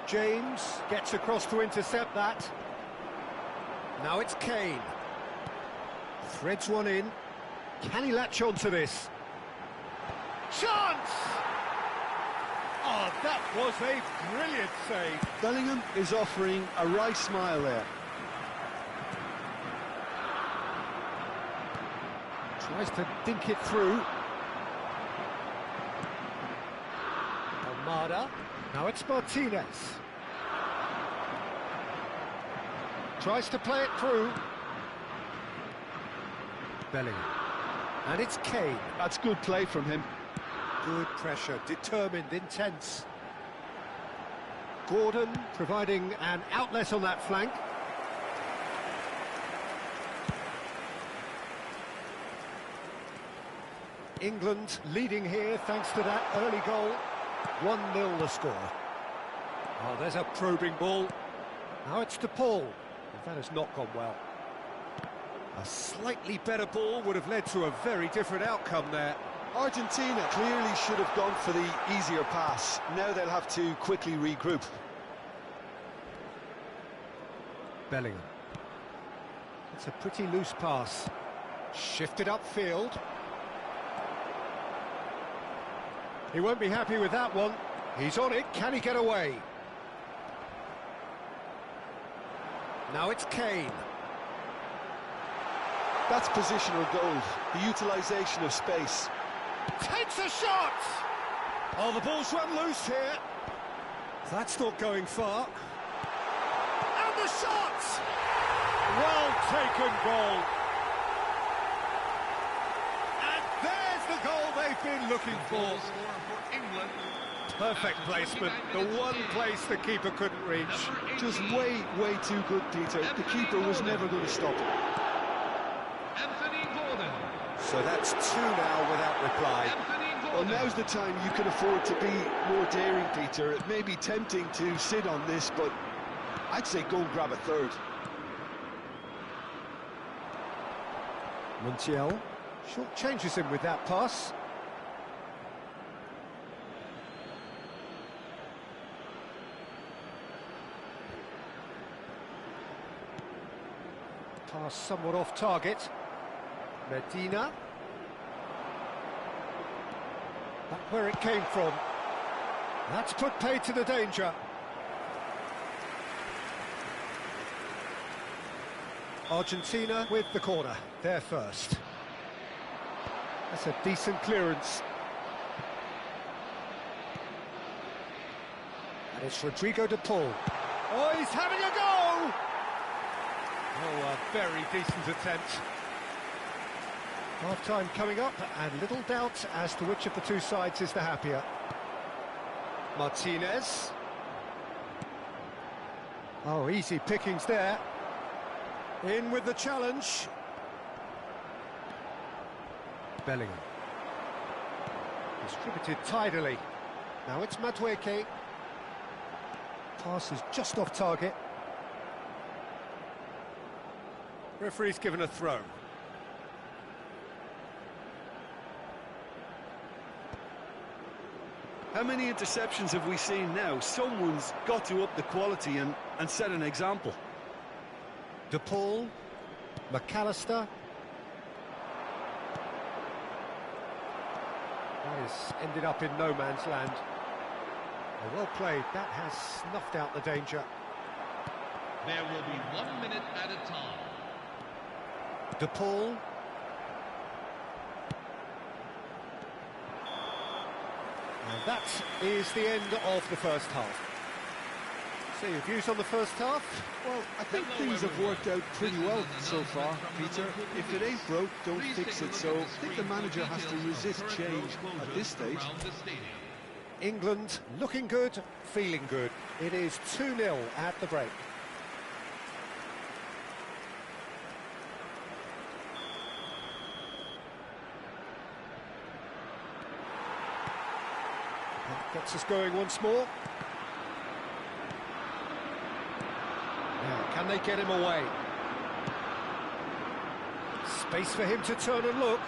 James gets across to intercept that. Now it's Kane. Threads one in. Can he latch on to this? Chance! Oh, that was a brilliant save.
Bellingham is offering a wry smile there.
Tries to dink it through. Almada. Now it's Martinez. Tries to play it through. Bellingham. And it's Kane.
That's good play from him.
Good pressure, determined, intense. Gordon providing an outlet on that flank. England leading here thanks to that early goal. 1-0 the score. Oh, there's a probing ball. Now it's to Paul. That has not gone well. A slightly better ball would have led to a very different outcome there.
Argentina clearly should have gone for the easier pass. Now they'll have to quickly regroup.
Bellingham. It's a pretty loose pass. Shifted upfield. He won't be happy with that one. He's on it. Can he get away? Now it's Kane.
That's positional goal. The utilisation of space.
Takes a shot! Oh, the ball's run loose here. That's not going far. And the shot! Well taken goal. And there's the goal they've been looking for. Perfect placement. The one place the keeper couldn't reach.
Just way too good, Peter. The keeper was never going to stop it.
So that's two now without reply.
Well, now's the time you can afford to be more daring, Peter. It may be tempting to sit on this, but I'd say go and grab a third.
Montiel short changes him with that pass. Pass somewhat off target. Medina. Back where it came from. That's put paid to the danger. Argentina with the corner, they're first. That's a decent clearance. And it's Rodrigo de Paul. Oh, he's having a go! Oh, a very decent attempt. Half-time coming up, and little doubt as to which of the two sides is the happier. Martinez. Oh, easy pickings there. In with the challenge. Bellingham. Distributed tidily. Now it's Madueke. Pass is just off target. Referee's given a throw.
How many interceptions have we seen now? Someone's got to up the quality and set an example.
De Paul, McAllister. That has ended up in no man's land. Oh, well played, that has snuffed out the danger.
There will be 1 minute at a time.
De Paul. And that is the end of the first half. So your views on the first half?
Well, I think things have worked out pretty well so far, Peter. If it ain't broke, don't fix it. So I think the manager has to resist change at this stage.
England looking good, feeling good. It is 2-0 at the break. That gets us going once more. Now, can they get him away? Space for him to turn and look.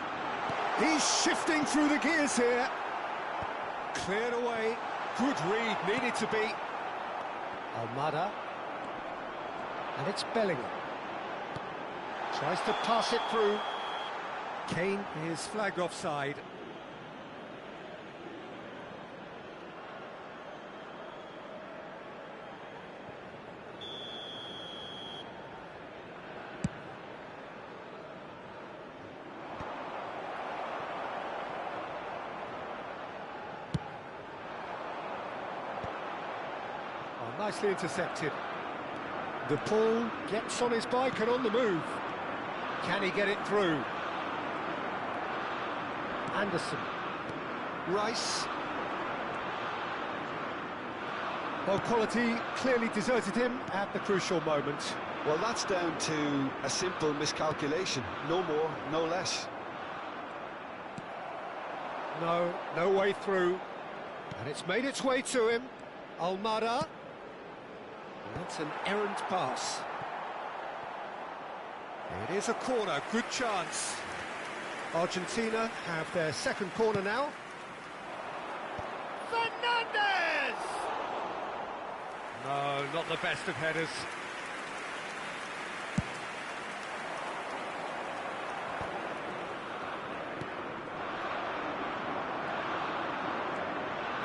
He's shifting through the gears here. Cleared away. Good read, needed to be. Almada. And it's Bellingham. Tries to pass it through. Kane is flagged offside. Nicely intercepted. De Paul gets on his bike and on the move. Can he get it through? Anderson. Rice. Well, quality clearly deserted him at the crucial moment.
Well, that's down to a simple miscalculation. No more, no less.
No way through. And it's made its way to him. Almada. That's an errant pass. It is a corner, good chance. Argentina have their second corner now. Fernandez! No, not the best of headers.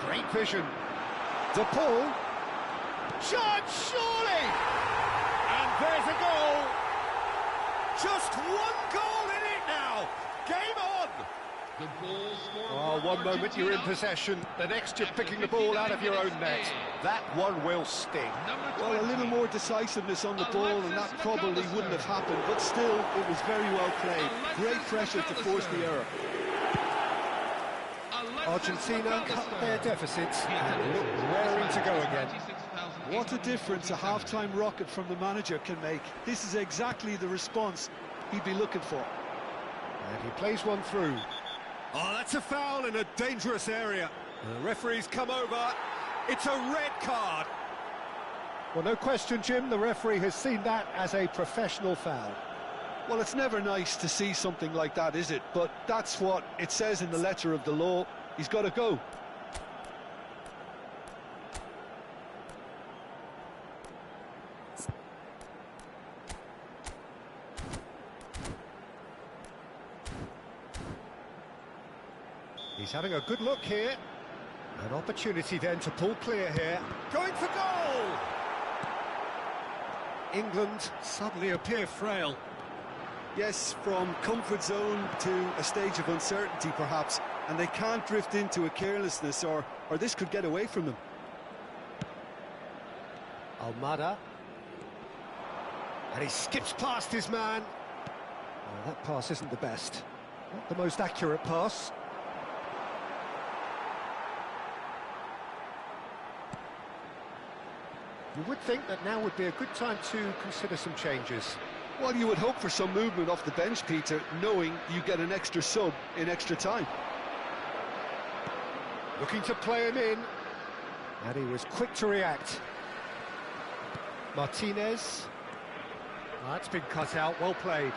Great vision. De Paul. Shot, surely! And there's a goal! Just one goal in it now! Game on!
The goal scorer.
Oh, one moment you're in possession, the next you're picking the ball out of your own net. That one will sting.
Well, a little more decisiveness on the ball and that probably wouldn't have happened, but still, it was very well played. Great pressure to force the error.
Argentina cut their deficits and look raring to go again.
What a difference a half-time rocket from the manager can make. This is exactly the response he'd be looking for.
And he plays one through. Oh, that's a foul in a dangerous area. The referee's come over. It's a red card. Well, no question, Jim, the referee has seen that as a professional foul.
Well, it's never nice to see something like that, is it? But that's what it says in the letter of the law. He's got to go.
He's having a good look here. An opportunity then to pull clear here. Going for goal! England suddenly appear frail.
Yes, from comfort zone to a stage of uncertainty perhaps, and they can't drift into a carelessness or this could get away from them.
Almada. And he skips past his man. Well, that pass isn't the best. Not the most accurate pass. You would think that now would be a good time to consider some changes.
Well, you would hope for some movement off the bench, Peter, knowing you get an extra sub in extra time.
Looking to play him in. And he was quick to react. Martinez. Well, that's been cut out, well played.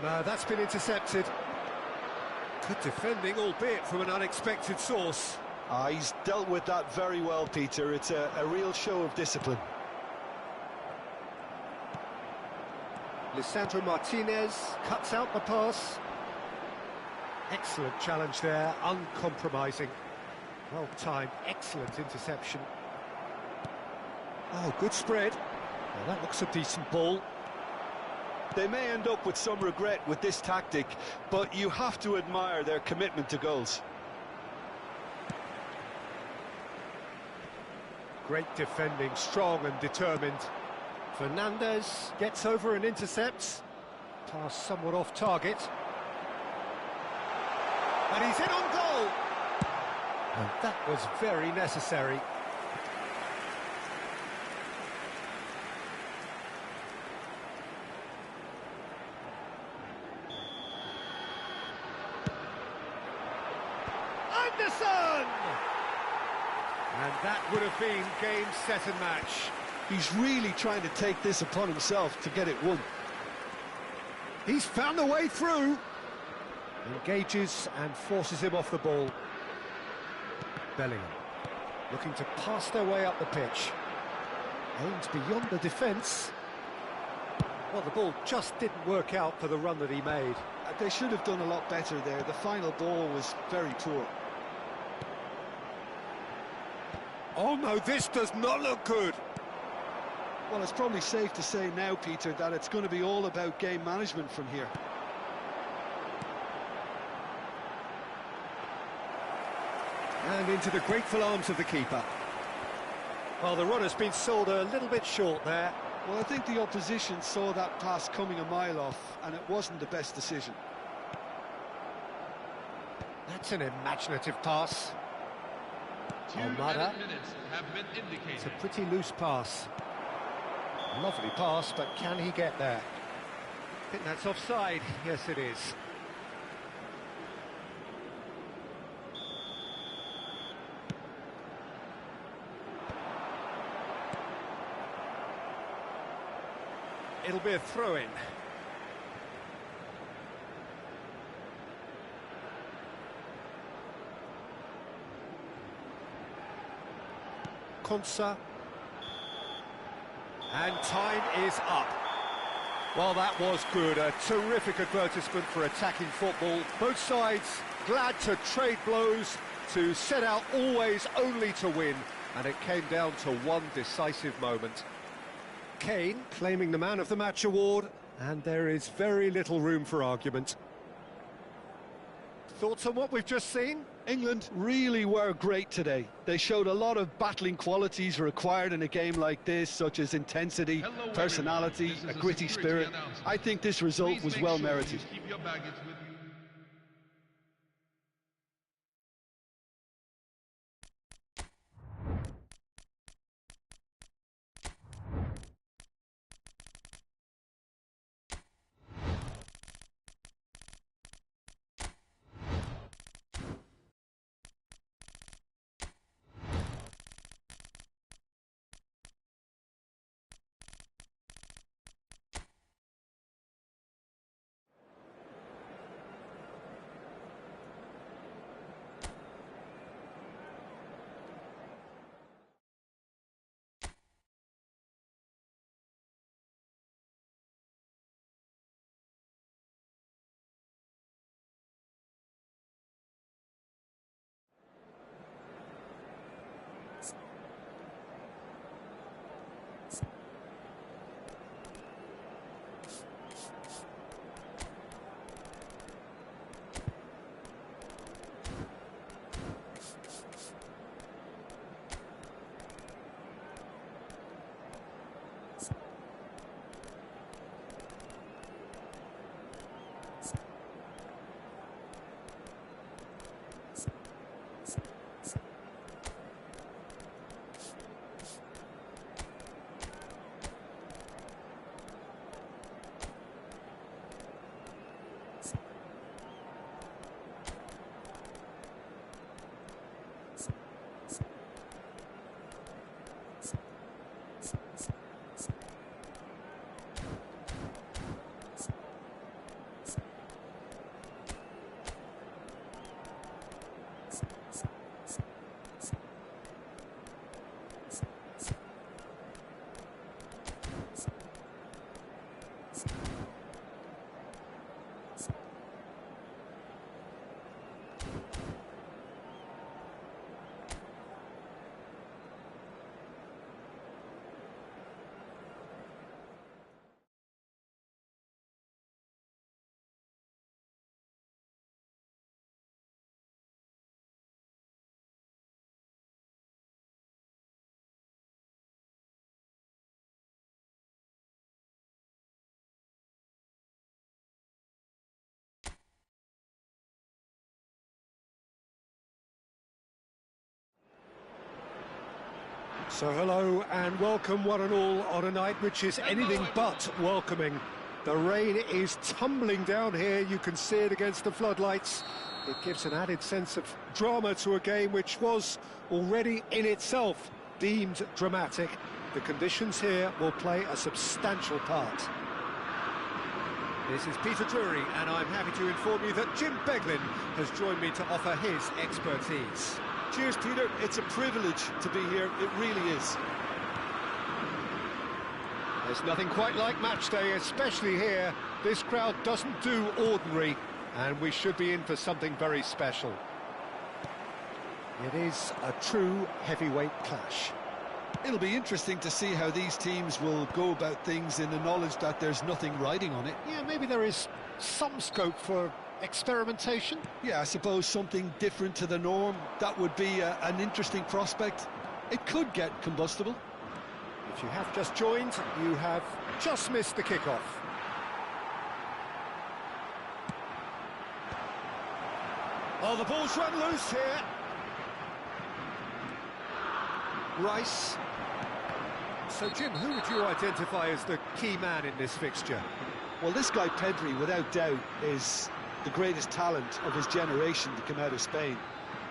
No, that's been intercepted. Good defending, albeit from an unexpected source.
He's dealt with that very well, Peter. It's a real show of discipline.
Lisandro Martinez cuts out the pass. Excellent challenge there, uncompromising. Well timed, excellent interception. Oh, good spread. Well, that looks a decent ball.
They may end up with some regret with this tactic, but you have to admire their commitment to goals.
Great defending, strong and determined. Fernandez gets over and intercepts. Pass somewhat off target. And he's in on goal! And that was very necessary. Anderson! And that would have been game, set and match.
He's really trying to take this upon himself to get it won.
He's found a way through. Engages and forces him off the ball. Bellingham looking to pass their way up the pitch. Aims beyond the defence. Well, the ball just didn't work out for the run that he made.
They should have done a lot better there. The final ball was very poor.
Oh no, this does not look good.
Well, it's probably safe to say now, Peter, that it's going to be all about game management from here.
And into the grateful arms of the keeper. Well, the run has been sold a little bit short there.
Well, I think the opposition saw that pass coming a mile off, and it wasn't the best decision.
That's an imaginative pass. Almada. It's a pretty loose pass. Lovely pass, but can he get there? I think that's offside. Yes, it is. It'll be a throw-in. Konsa. And time is up. Well, that was good. A terrific advertisement for attacking football. Both sides glad to trade blows, to set out always only to win. And it came down to one decisive moment. Kane claiming the Man of the Match award, and there is very little room for argument. Thoughts on what we've just seen?
England really were great today. They showed a lot of battling qualities required in a game like this, such as intensity, personality, a gritty spirit. I think this result was well merited.
So hello and welcome one and all on a night which is anything but welcoming. The rain is tumbling down here, you can see it against the floodlights. It gives an added sense of drama to a game which was already in itself deemed dramatic. The conditions here will play a substantial part. This is Peter Drury and I'm happy to inform you that Jim Beglin has joined me to offer his expertise.
Cheers, Peter. It's a privilege to be here. It really is.
There's nothing quite like match day, especially here. This crowd doesn't do ordinary, and we should be in for something very special. It is a true heavyweight clash.
It'll be interesting to see how these teams will go about things in the knowledge that there's nothing riding on it.
Yeah, maybe there is some scope for experimentation.
Yeah, I suppose something different to the norm. That would be an interesting prospect. It could get combustible.
If you have just joined, you have just missed the kickoff. Oh, the ball's run loose here. Rice. So, Jim, who would you identify as the key man in this fixture?
Well, this guy Pedri, without doubt, is the greatest talent of his generation to come out of Spain.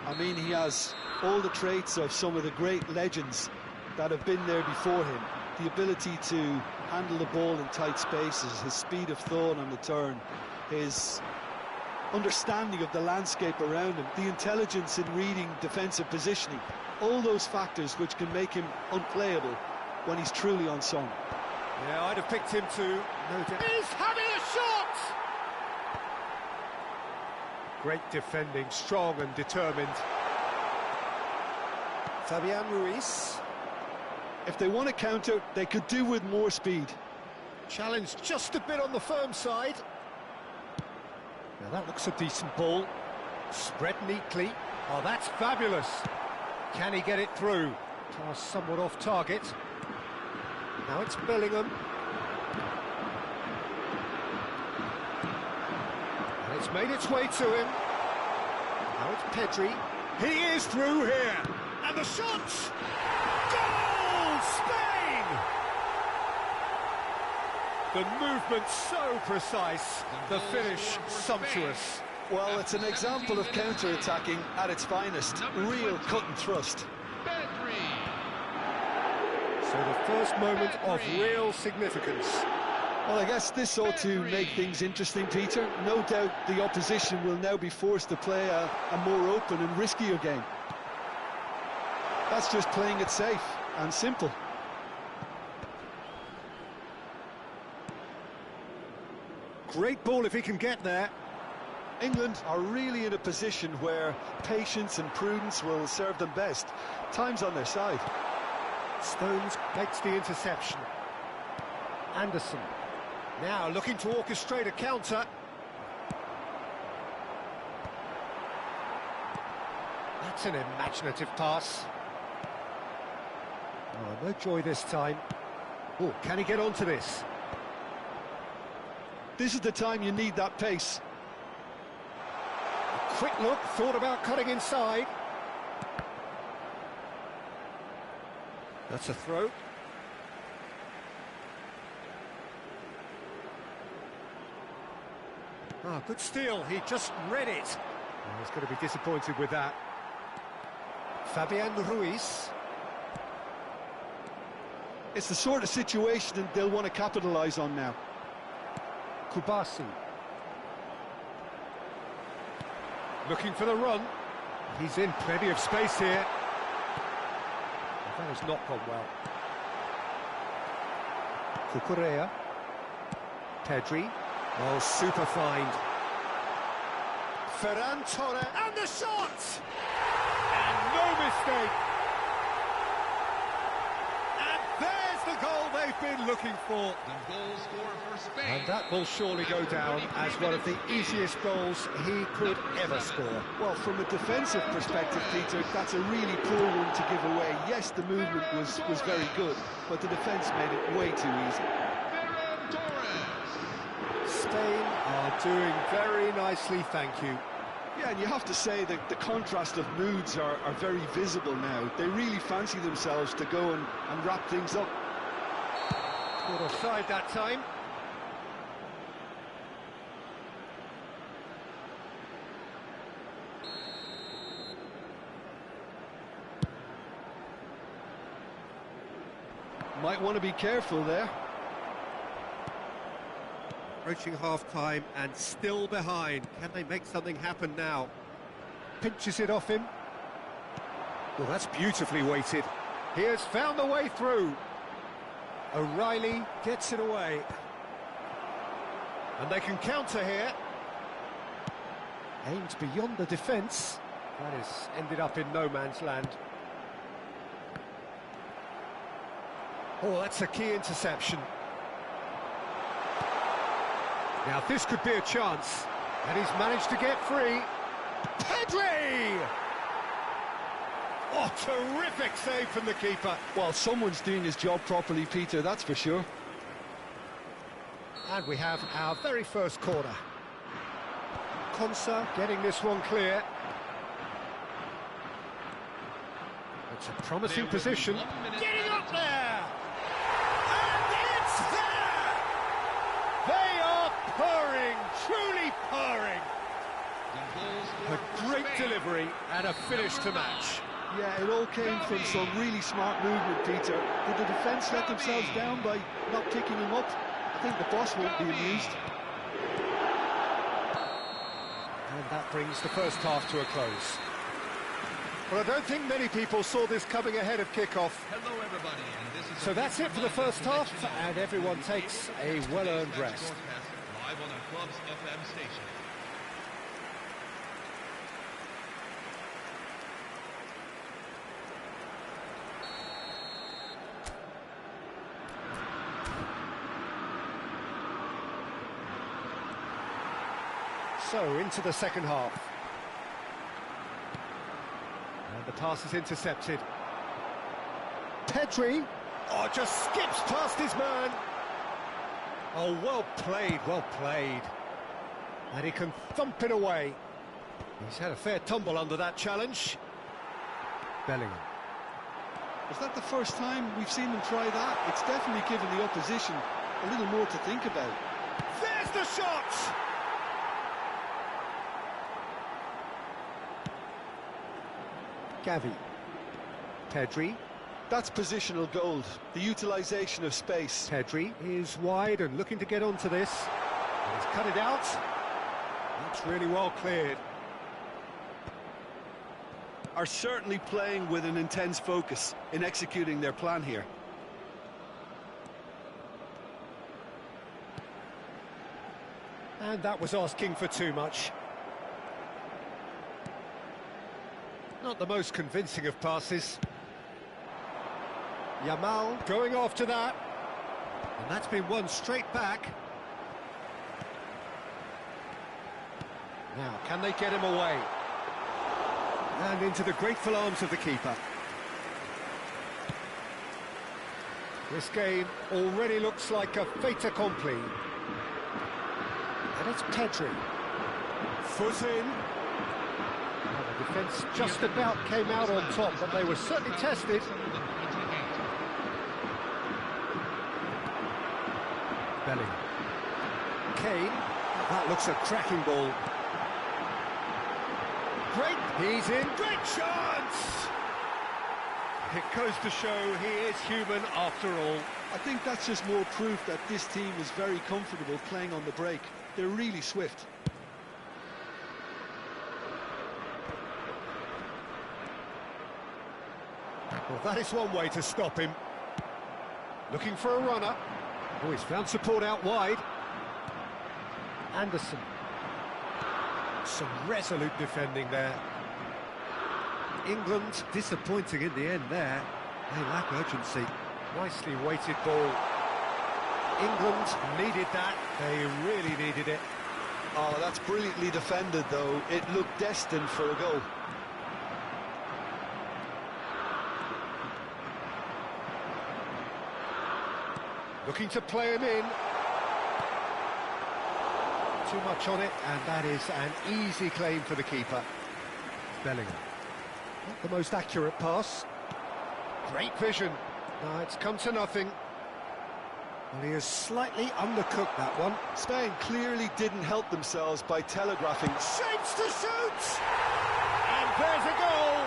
I mean, he has all the traits of some of the great legends that have been there before him. The ability to handle the ball in tight spaces, his speed of thought on the turn, his understanding of the landscape around him, the intelligence in reading defensive positioning, all those factors which can make him unplayable when he's truly unsung.
Yeah, I'd have picked him to...
He's having a shot!
Great defending, strong and determined. Fabian Ruiz.
If they want to counter, they could do with more speed.
Challenged just a bit on the firm side. Now that looks a decent ball. Spread neatly. Oh, that's fabulous. Can he get it through? Pass somewhat off target. Now it's Bellingham. And it's made its way to him. Now it's Pedri. He is through here. And the shot! Goal! Spain! The movement so precise, the finish sumptuous.
Well, it's an example of counter-attacking at its finest. Real cut and thrust.
So the first moment of real significance.
Well, I guess this ought to make things interesting, Peter. No doubt the opposition will now be forced to play a more open and riskier game. That's just playing it safe and simple.
Great ball if he can get there.
England are really in a position where patience and prudence will serve them best. Time's on their side.
Stones makes the interception. Anderson now looking to orchestrate a counter. That's an imaginative pass. Oh, no joy this time. Oh, can he get onto this?
This is the time you need that pace.
A quick look, thought about cutting inside. That's a throw. Ah, good steal, he just read it. Oh, he's going to be disappointed with that. Fabian Ruiz.
It's the sort of situation they'll want to capitalise on now.
Kubasi. Looking for the run. He's in plenty of space here. That has not gone well. Cucurella. Pedri. Oh, super find. Ferran Torres. And the shot! And no mistake. And there's the goal they've been looking for.
The goal scorer for Spain.
And that will surely go down as one of the easiest goals he could ever score.
Well, from a defensive perspective, Peter, that's a really poor one to give away. Yes, the movement was very good, but the defence made it way too easy.
Spain are doing very nicely, thank you.
Yeah, and you have to say that the contrast of moods are very visible now. They really fancy themselves to go and wrap things up.
Caught offside that time.
Might want to be careful there.
Approaching half-time and still behind. Can they make something happen now? Pinches it off him. Well, that's beautifully weighted. He has found the way through. O'Reilly gets it away. And they can counter here. Aims beyond the defence. That has ended up in no man's land. Oh, that's a key interception. Now this could be a chance, and he's managed to get free. Pedri! Oh, terrific save from the keeper.
Well, someone's doing his job properly, Peter, that's for sure.
And we have our very first corner. Konsa getting this one clear. It's a promising position. Getting up there! And it's there! They are purring, truly purring. A great delivery and a finish to match.
Yeah, it all came from some really smart movement, Peter. Did the defence let themselves down by not picking him up? I think the boss won't be amused.
And that brings the first half to a close. Well, I don't think many people saw this coming ahead of kickoff.
Hello, everybody, and this is
So that's it for the first half, and everyone takes a well-earned rest.
Live on our Club's FM station.
So, into the second half. And the pass is intercepted. Pedri. Oh, just skips past his man. Oh, well played, well played. And he can thump it away. He's had a fair tumble under that challenge. Bellingham.
Was that the first time we've seen them try that? It's definitely given the opposition a little more to think about.
There's the shot! Gavi. Pedri.
That's positional gold, the utilisation of space.
Pedri is wide and looking to get onto this. And he's cut it out. That's really well cleared.
Are certainly playing with an intense focus in executing their plan here.
And that was asking for too much. Not the most convincing of passes. Yamal going after that. And that's been won straight back. Now, can they get him away? And into the grateful arms of the keeper. This game already looks like a fait accompli. And it's Pedri. Foot in. Well, the defence just about came out on top, but they were certainly tested. Bellingham. Kane. That looks a cracking ball. Great, he's in, great chance! It goes to show he is human after all.
I think that's just more proof that this team is very comfortable playing on the break. They're really swift.
Well, that is one way to stop him. Looking for a runner. Oh, he's found support out wide. Anderson. Some resolute defending there. England disappointing in the end there. They lack urgency. Nicely weighted ball. England needed that. They really needed it.
Oh, that's brilliantly defended, though. It looked destined for a goal.
Looking to play him in. too much on it, and that is an easy claim for the keeper. Bellingham. Not the most accurate pass. Great vision. No, it's come to nothing. Well, he has slightly undercooked that one.
Spain clearly didn't help themselves by telegraphing.
Shapes to shoot! And there's a goal!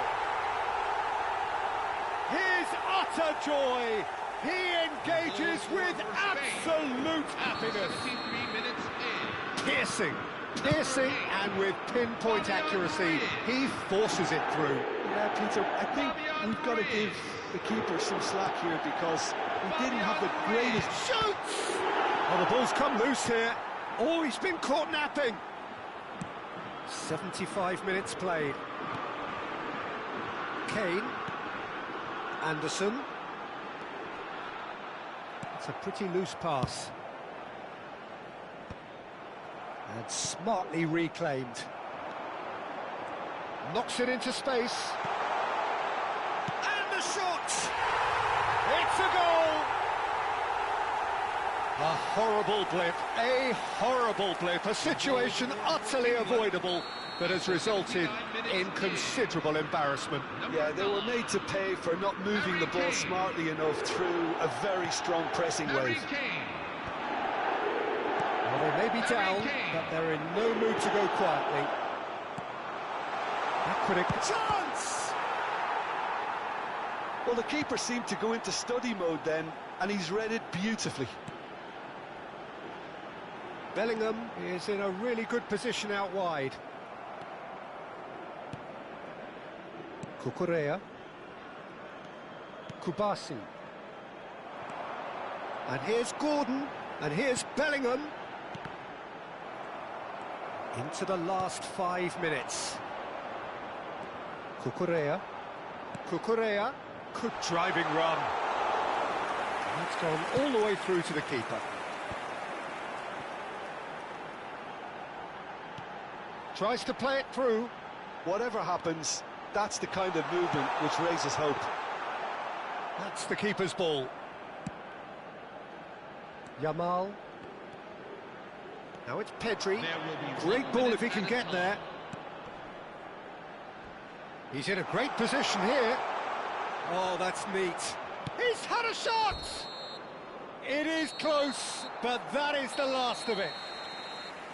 His utter joy! He engages with absolute happiness.
73 minutes in.
Piercing, and with pinpoint accuracy, he forces it through.
Yeah, Peter, I think we've got to give the keeper some slack here because he didn't have the greatest...
Shoots! Oh, the ball's come loose here. Oh, he's been caught napping. 75 minutes played. Kane. Anderson. It's a pretty loose pass. And smartly reclaimed. Knocks it into space. And the shot! It's a goal! A horrible blip, a situation utterly avoidable that has resulted in considerable embarrassment.
Yeah, they were made to pay for not moving the ball smartly enough through a very strong pressing wave.
Well, they may be down, but they're in no mood to go quietly. That could have... Chance!
Well, the keeper seemed to go into study mode then, and he's read it beautifully.
Bellingham is in a really good position out wide. Cucurella. Kubasi. And here's Gordon, and here's Bellingham. Into the last 5 minutes. Cucurella. Good driving run. That's gone all the way through to the keeper. Tries to play it through.
Whatever happens, that's the kind of movement which raises hope.
That's the keeper's ball. Yamal. Now it's Pedri. Great ball if he can get there. He's in a great position here. Oh, that's neat. He's had a shot! It is close, but that is the last of it.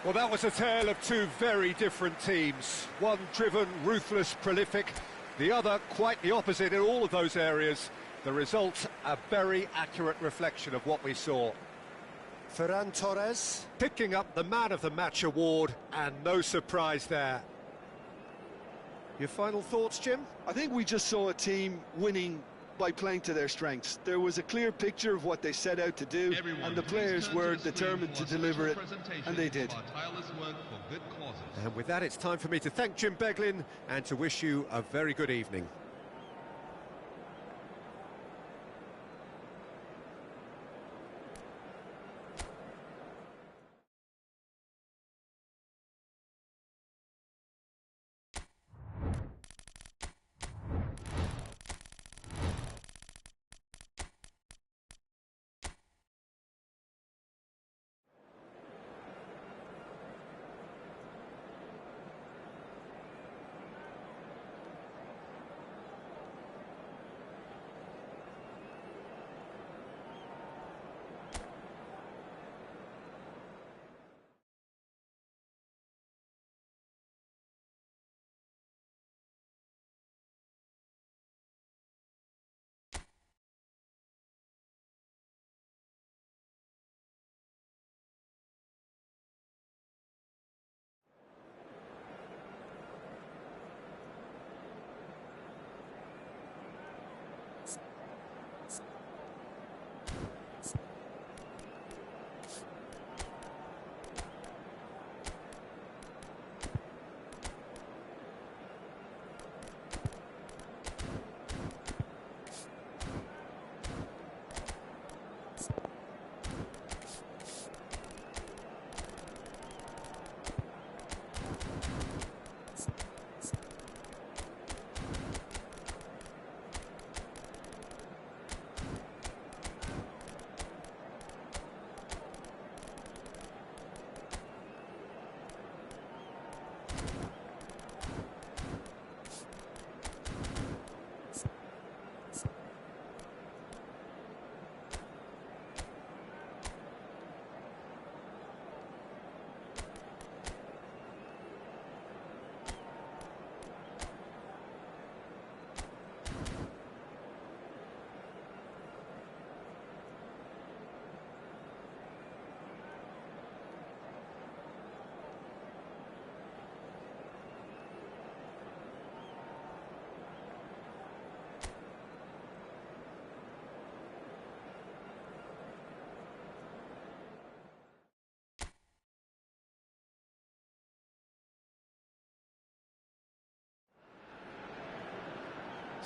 Well, that was a tale of two very different teams. One driven, ruthless, prolific. The other quite the opposite in all of those areas. The result, a very accurate reflection of what we saw. Ferran Torres picking up the Man of the Match award, and no surprise there. Your final thoughts, Jim?
I think we just saw a team winning by playing to their strengths. There was a clear picture of what they set out to do, and the players were determined to deliver it, and they did.
And with that, it's time for me to thank Jim Beglin and to wish you a very good evening.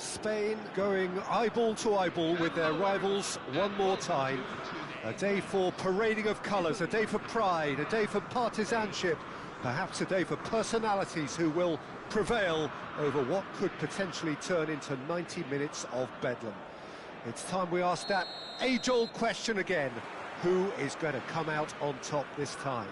Spain going eyeball to eyeball with their rivals one more time. A day for parading of colours, a day for pride, a day for partisanship, perhaps a day for personalities who will prevail over what could potentially turn into 90 minutes of bedlam. It's time we ask that age-old question again. Who is going to come out on top this time?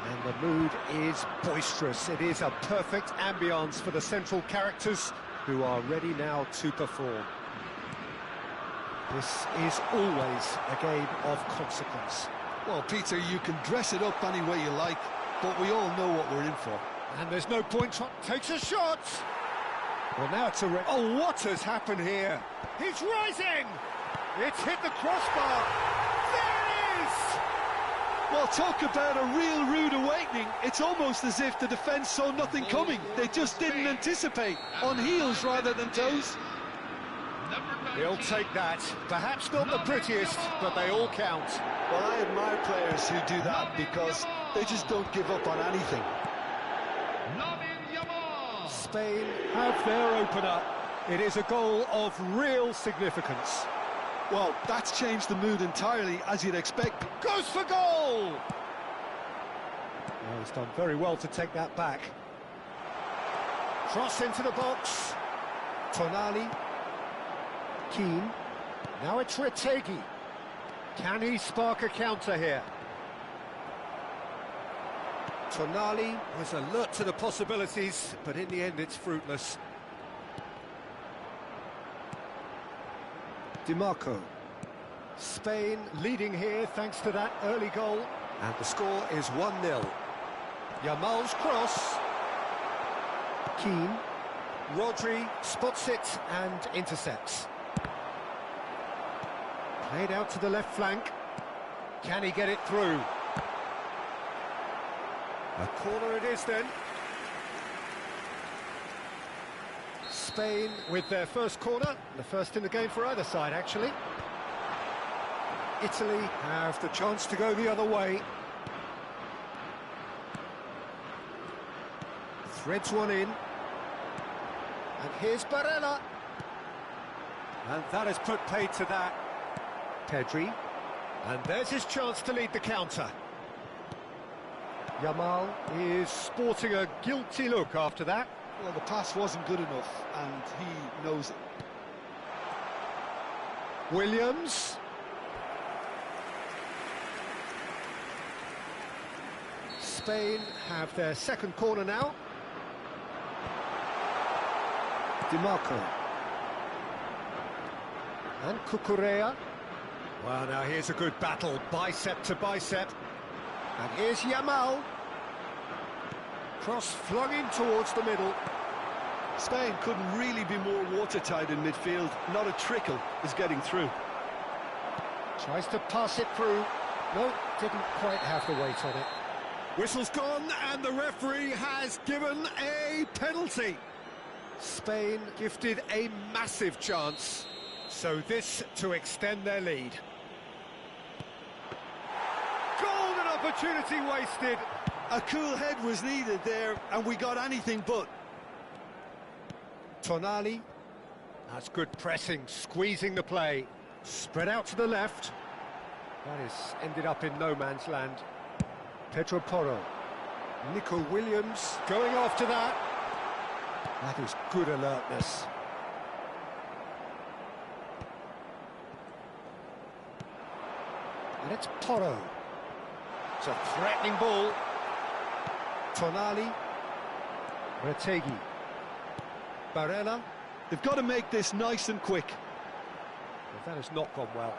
And the mood is boisterous. It is a perfect ambience for the central characters who are ready now to perform. This is always a game of consequence.
Well, Peter, you can dress it up any way you like, but we all know what we're in for.
And there's no point. Takes a shot. Well, now it's a... Oh, what has happened here? He's rising! It's hit the crossbar. There it is!
Well, talk about a real rude awakening. It's almost as if the defence saw nothing coming. They just didn't anticipate. On heels rather than toes.
He'll take that. Perhaps not the prettiest, but they all count.
Well, I admire players who do that because they just don't give up on anything.
Spain have their opener. It is a goal of real significance.
Well, that's changed the mood entirely, as you'd expect.
Goes for goal! Oh, he's done very well to take that back. Cross into the box. Tonali. Keane. Now it's Retegi. Can he spark a counter here? Tonali was alert to the possibilities, but in the end it's fruitless. DiMarco. Spain leading here thanks to that early goal. And the score is 1-0. Yamal's cross. Keane. Rodri spots it and intercepts. Played out to the left flank. Can he get it through? A corner it is then. Spain with their first corner, the first in the game for either side actually. Italy have the chance to go the other way. Threads one in. And here's Barella. And that has put paid to that. Pedri. And there's his chance to lead the counter. Yamal is sporting a guilty look after that.
Well, the pass wasn't good enough, and he knows it.
Williams. Spain have their second corner now. DiMarco. And Cucurella. Well, now here's a good battle, bicep to bicep. And here's Yamal. Cross flung in towards the middle.
Spain couldn't really be more watertight in midfield. Not a trickle is getting through.
Tries to pass it through. No, didn't quite have the weight on it. Whistle's gone and the referee has given a penalty. Spain gifted a massive chance. So this to extend their lead. Golden opportunity wasted.
A cool head was needed there, and we got anything but.
Tonali. That's good pressing, squeezing the play. Spread out to the left. That is ended up in no man's land. Pedro Porro. Nico Williams going after that. That is good alertness. And it's Porro. It's a threatening ball. Tonali. Retegi. Barella.
They've got to make this nice and quick.
Well, that has not gone well.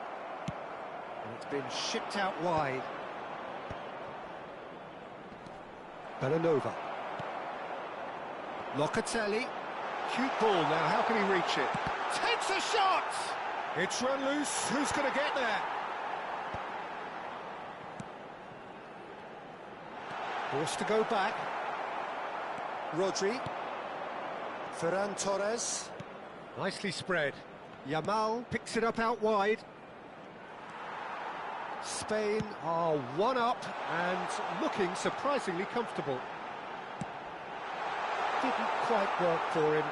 And it's been shipped out wide. Bellanova. Locatelli. Cute ball now, how can he reach it? Takes a shot! It's run loose, who's going to get there? Forced to go back. Rodri. Ferran Torres. Nicely spread. Yamal picks it up out wide. Spain are one up and looking surprisingly comfortable. didn't quite work for him.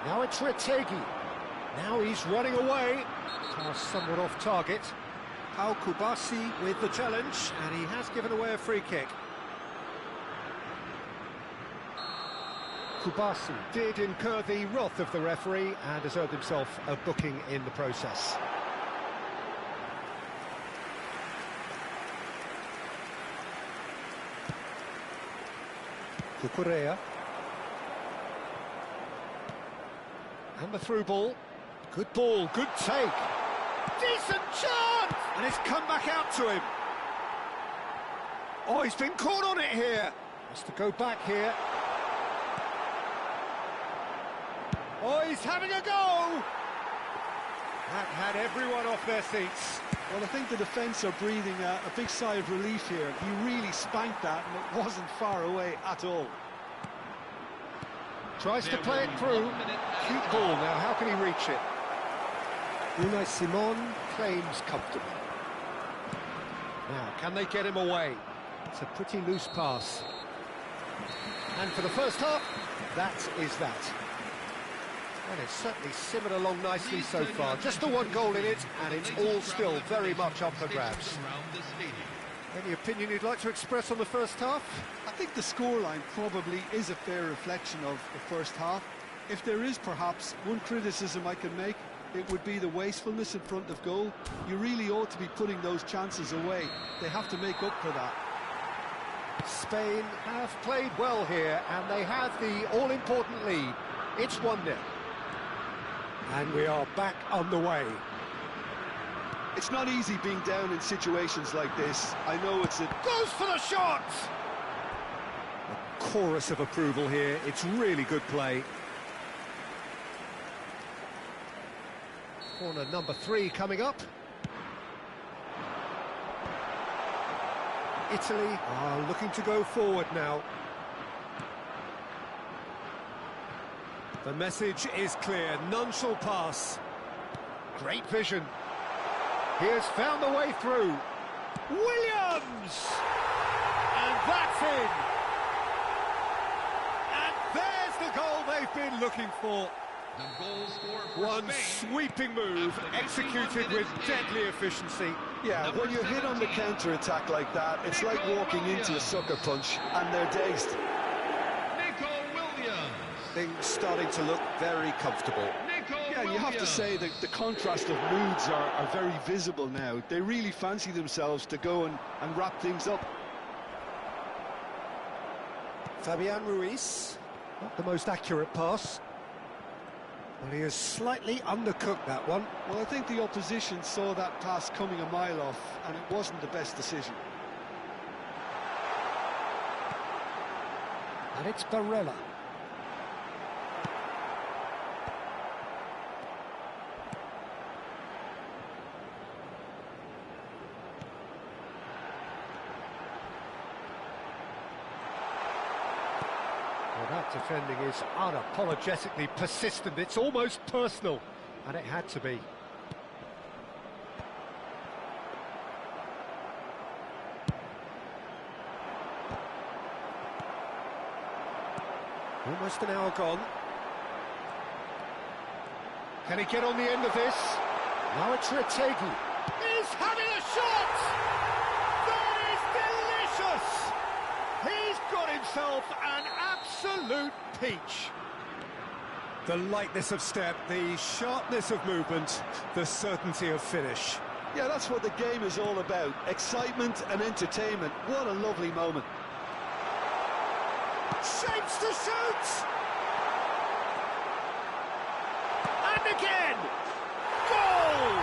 Now it's Retegi. Now he's running away. Pass somewhat off target. Al Kubasi with the challenge, and he has given away a free kick. Kubasi did incur the wrath of the referee and has earned himself a booking in the process. Kukurea. And the through ball. Good ball, good take. Decent chance! And it's come back out to him. Oh, he's been caught on it here. Has to go back here. Oh, he's having a go! That had everyone off their seats.
Well, I think the defence are breathing a big sigh of relief here. He really spanked that, and it wasn't far away at all.
Tries to play it through. Cute ball now, how can he reach it? Unai Simon claims comfortable. Now, can they get him away? It's a pretty loose pass. And for the first half, that is that. And it's certainly simmered along nicely so far. Just the one goal in it, and it's all still very much up for grabs. Any opinion you'd like to express on the first half?
I think the scoreline probably is a fair reflection of the first half. If there is perhaps one criticism I can make, it would be the wastefulness in front of goal. You really ought to be putting those chances away. They have to make up for that.
Spain have played well here, and they have the all-important lead. It's 1-0. And we are back on the way.
It's not easy being down in situations like this. I know it's a...
Goes for the shot! A chorus of approval here. It's really good play. Corner number 3 coming up. Italy are looking to go forward now. The message is clear, none shall pass. Great vision. He has found the way through. Williams! And that's in. And there's the goal they've been looking for.
The goal scored for
One
Spain.
sweeping move, executed with deadly efficiency.
Yeah, when you hit on the counter-attack like that, it's like walking into a sucker punch, and they're dazed.
Things starting to look very comfortable.
Yeah, you have to say that the contrast of moods are very visible now. They really fancy themselves to go and wrap things up.
Fabian Ruiz, not the most accurate pass. Well, he has slightly undercooked that one.
Well, I think the opposition saw that pass coming a mile off, and it wasn't the best decision.
And it's Barella. That defending is unapologetically persistent. It's almost personal, and it had to be. Almost an hour gone. Can he get on the end of this? Now it's Retegi. He's having a shot! That is delicious! He's got himself an absolute peach. The lightness of step, the sharpness of movement, the certainty of finish.
Yeah, that's what the game is all about. Excitement and entertainment. What a lovely moment.
Shapes to shoot! And again! Goal!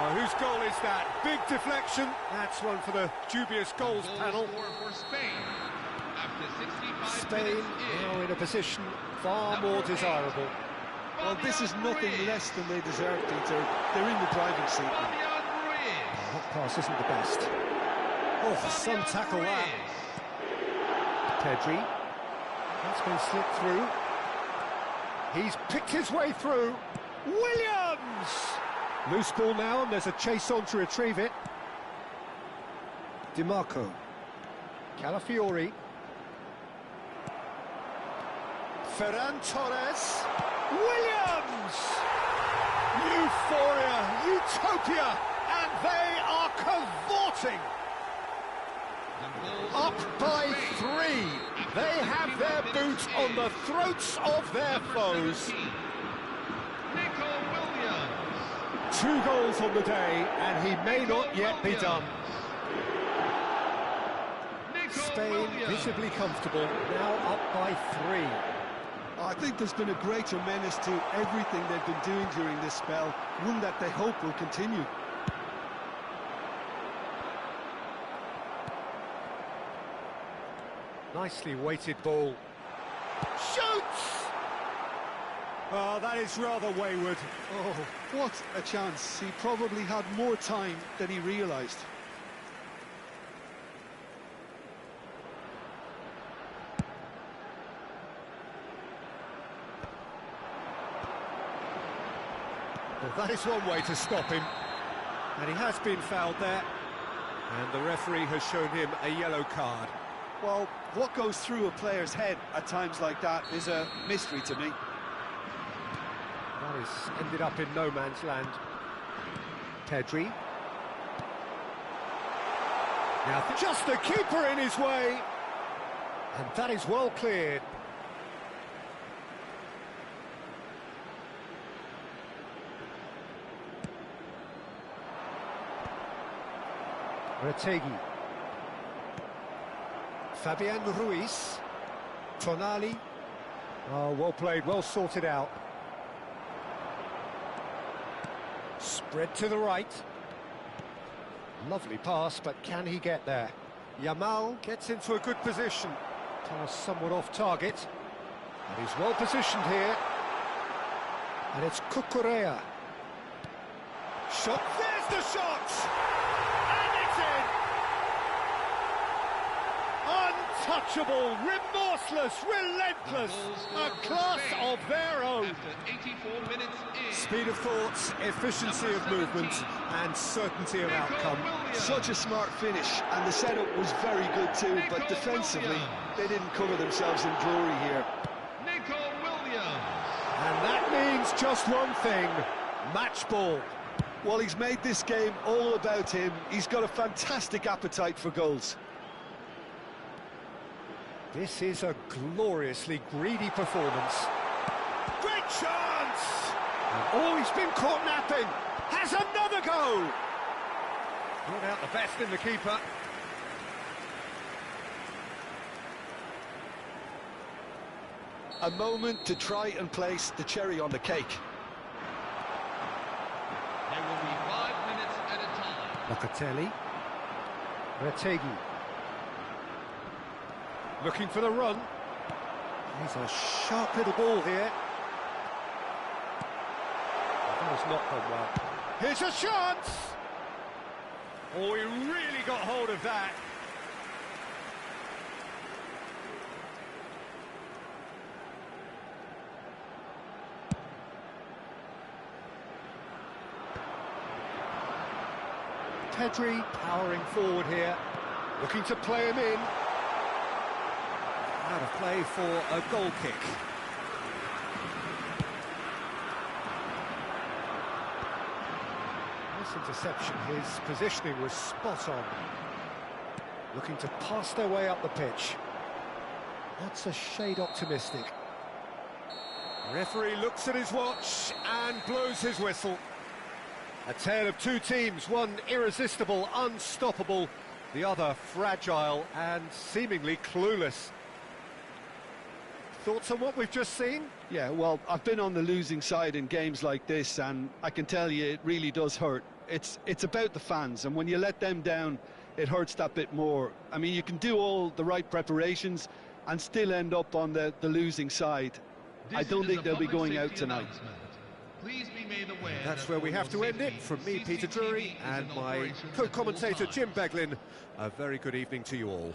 Oh, whose goal is that? Big deflection. That's one for the dubious goals panel.
For Spain. After 65
Spain now in a position far more desirable.
Well, this is nothing less than they deserve, Peter. They're in the driving seat now.
That pass isn't the best. Oh, some tackle that. Pedri. That's been slipped through. He's picked his way through. Williams! Loose ball now, and there's a chase on to retrieve it. DiMarco. Calafiori. Ferran Torres. Williams! Euphoria, utopia, and they are cavorting. Up by 3. They have their boot on the throats of their foes. 2 goals on the day, and he may not yet be done. Spain visibly comfortable, now up by 3.
I think there's been a greater menace to everything they've been doing during this spell, one that they hope will continue.
Nicely weighted ball. Shoots! Oh, that is rather wayward.
Oh, what a chance. He probably had more time than he realised.
Well, that is one way to stop him. And he has been fouled there. And the referee has shown him a yellow card.
Well, what goes through a player's head at times like that is a mystery to me.
That has ended up in no man's land. Pedri. Now, just the keeper in his way. And that is well cleared. Retegi. Fabian Ruiz. Tonali. Oh, well played, well sorted out. Spread to the right. Lovely pass, but can he get there? Yamal gets into a good position. Pass somewhat off target. And he's well positioned here. And it's Cucurella. Shot, there's the shot! And it's in! Untouchable, remorseless, relentless, a class of their own.
After 84 minutes in.
Speed of thought, efficiency of movement, and certainty of outcome.
Such a smart finish, and the setup was very good too, but defensively, they didn't cover themselves in glory here.
And that means just one thing, match ball.
Well, he's made this game all about him. He's got a fantastic appetite for goals.
This is a gloriously greedy performance. Great chance! Oh, he's been caught napping. Has another go! Brought out the best in the keeper.
A moment to try and place the cherry on the cake.
There will be 5 minutes at a time.
Locatelli. Retegi. Looking for the run. He's a sharp little ball here. That has not gone well. Here's a chance! Oh, he really got hold of that. Pedri powering forward here, looking to play him in. Out of play for a goal kick. Nice interception, his positioning was spot on. Looking to pass their way up the pitch. That's a shade optimistic. The referee looks at his watch and blows his whistle. A tale of two teams, one irresistible, unstoppable, the other fragile and seemingly clueless. Thoughts on what we've just seen?
Yeah, well, I've been on the losing side in games like this, and I can tell you it really does hurt. It's about the fans, and when you let them down, it hurts that bit more. I mean, you can do all the right preparations and still end up on the losing side. I don't think they'll be going out tonight.
Please be made aware.
That's where we have to end it. From me, Peter Drury, and my co-commentator Jim Beglin, a very good evening to you all.